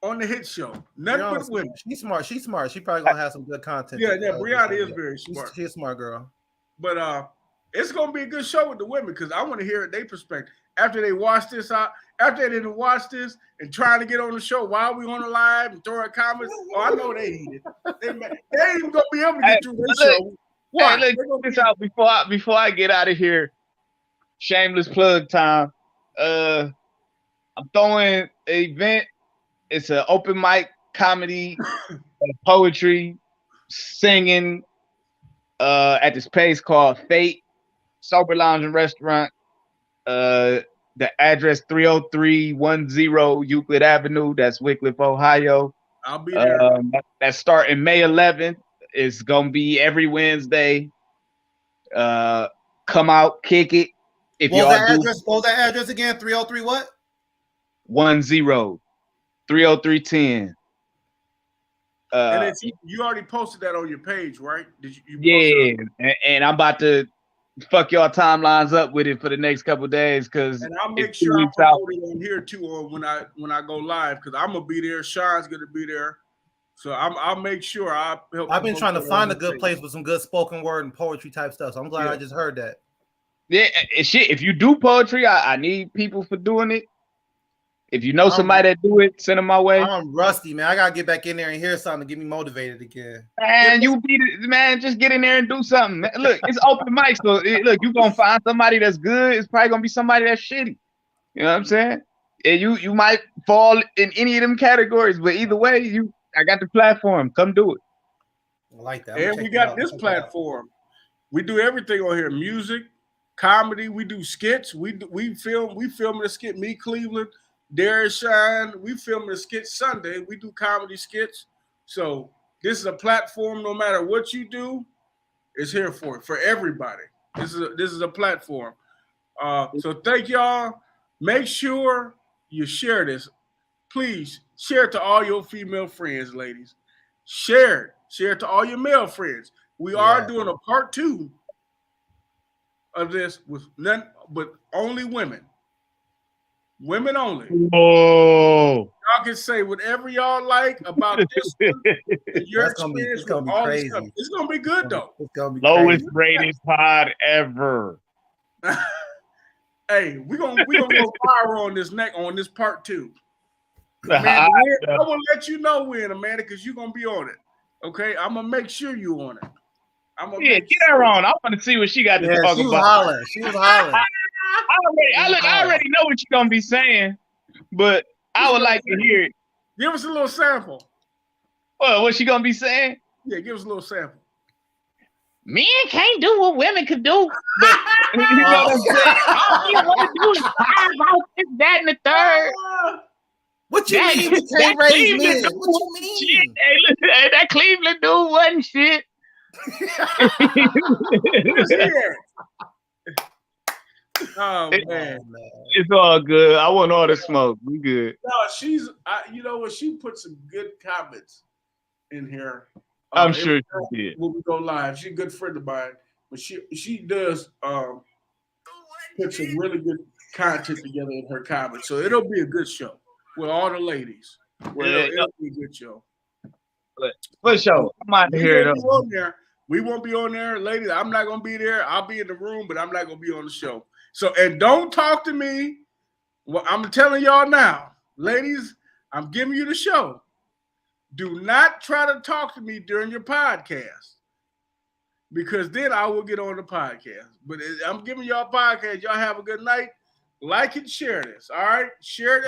S2: on the hit show. Nothing but women.
S3: She's smart. She's smart. She probably gonna have some good content.
S2: Yeah. Brianna is very smart.
S3: She's a smart girl.
S2: But it's gonna be a good show with the women because I want to hear their perspective after they watch this out. After they didn't watch this and trying to get on the show while we on the live and throwing comments. Oh, I know they hate it. They ain't even gonna be able to get through this show. Watch.
S7: Hey, look this out before I get out of here. Shameless plug time. I'm throwing an event. It's an open mic comedy, poetry, singing at this place called Fate Sober Lounge and Restaurant. The address 30310 Euclid Avenue. That's Wickliffe, Ohio.
S2: I'll be there.
S7: That's starting May 11th. It's gonna be every Wednesday. Come out, kick it. If
S3: What
S7: y'all
S3: was that address again? 303 what?
S7: 10 30310.
S2: And it's, you already posted that on your page, right? Did you
S7: Yeah, and I'm about to fuck y'all timelines up with it for the next couple of days because
S2: and I'll make sure I promote it on here too, or when I go live, because I'm gonna be there. Sean's gonna be there, so I'll make sure I help.
S3: I've been trying to find a good place with some good spoken word and poetry type stuff. So I'm glad I just heard that.
S7: Yeah, shit. If you do poetry, I need people for doing it. If you know somebody that do it, send them my way.
S3: I'm rusty, man. I gotta get back in there and hear something to get me motivated again.
S7: Man, man, just get in there and do something. Man, look, it's open mic, so look, you gonna find somebody that's good. It's probably gonna be somebody that's shitty. You know what I'm saying? And you might fall in any of them categories, but either way, I got the platform. Come do it.
S3: I like that.
S2: And we got this platform. We do everything on here: music, comedy. We do skits. We film a skit. Me, Cleveland, Darius Shine. We film a skit Sunday. We do comedy skits. So this is a platform. No matter what you do, it's here for everybody. This is a platform. So thank y'all. Make sure you share this. Please share it to all your female friends, ladies. Share it. Share it to all your male friends. We are doing a part 2 of this with none but only women. Women only.
S7: Oh.
S2: Y'all can say whatever y'all like about this one, your experience with all this stuff. It's gonna be good though.
S3: It's gonna be
S7: lowest rated pod ever.
S2: Hey, we're gonna go viral on this part 2. Amanda, I will let you know when, Amanda, because you're gonna be on it. Okay, I'm gonna make sure you on it.
S7: Get her on. I want to see what she got to talk about.
S3: She was hollering.
S7: I already know what you're gonna be saying, but I would like to hear it.
S2: Give us a little sample.
S7: What's she gonna be saying?
S2: Yeah, give us a little sample.
S7: Men can't do what women could do. But, you know what I'm saying? All you want to do is cry about this, that, and the third.
S3: What you mean we can't raise men? What you mean?
S7: Hey, that Cleveland dude wasn't shit.
S2: Oh man,
S7: it's all good. I want all the smoke. We good.
S2: No, you know what? She put some good comments in here.
S7: I'm sure she did.
S2: When we go live, she's a good friend of mine, but she does put some really good content together in her comments. So it'll be a good show with all the ladies. It'll be a good show.
S7: For sure. I'm out to hear it.
S2: We won't be on there, ladies. I'm not gonna be there. I'll be in the room, but I'm not gonna be on the show. So, and don't talk to me. Well, I'm telling y'all now, ladies, I'm giving you the show. Do not try to talk to me during your podcast, because then I will get on the podcast. But I'm giving y'all a podcast. Y'all have a good night. Like and share this. All right, share it.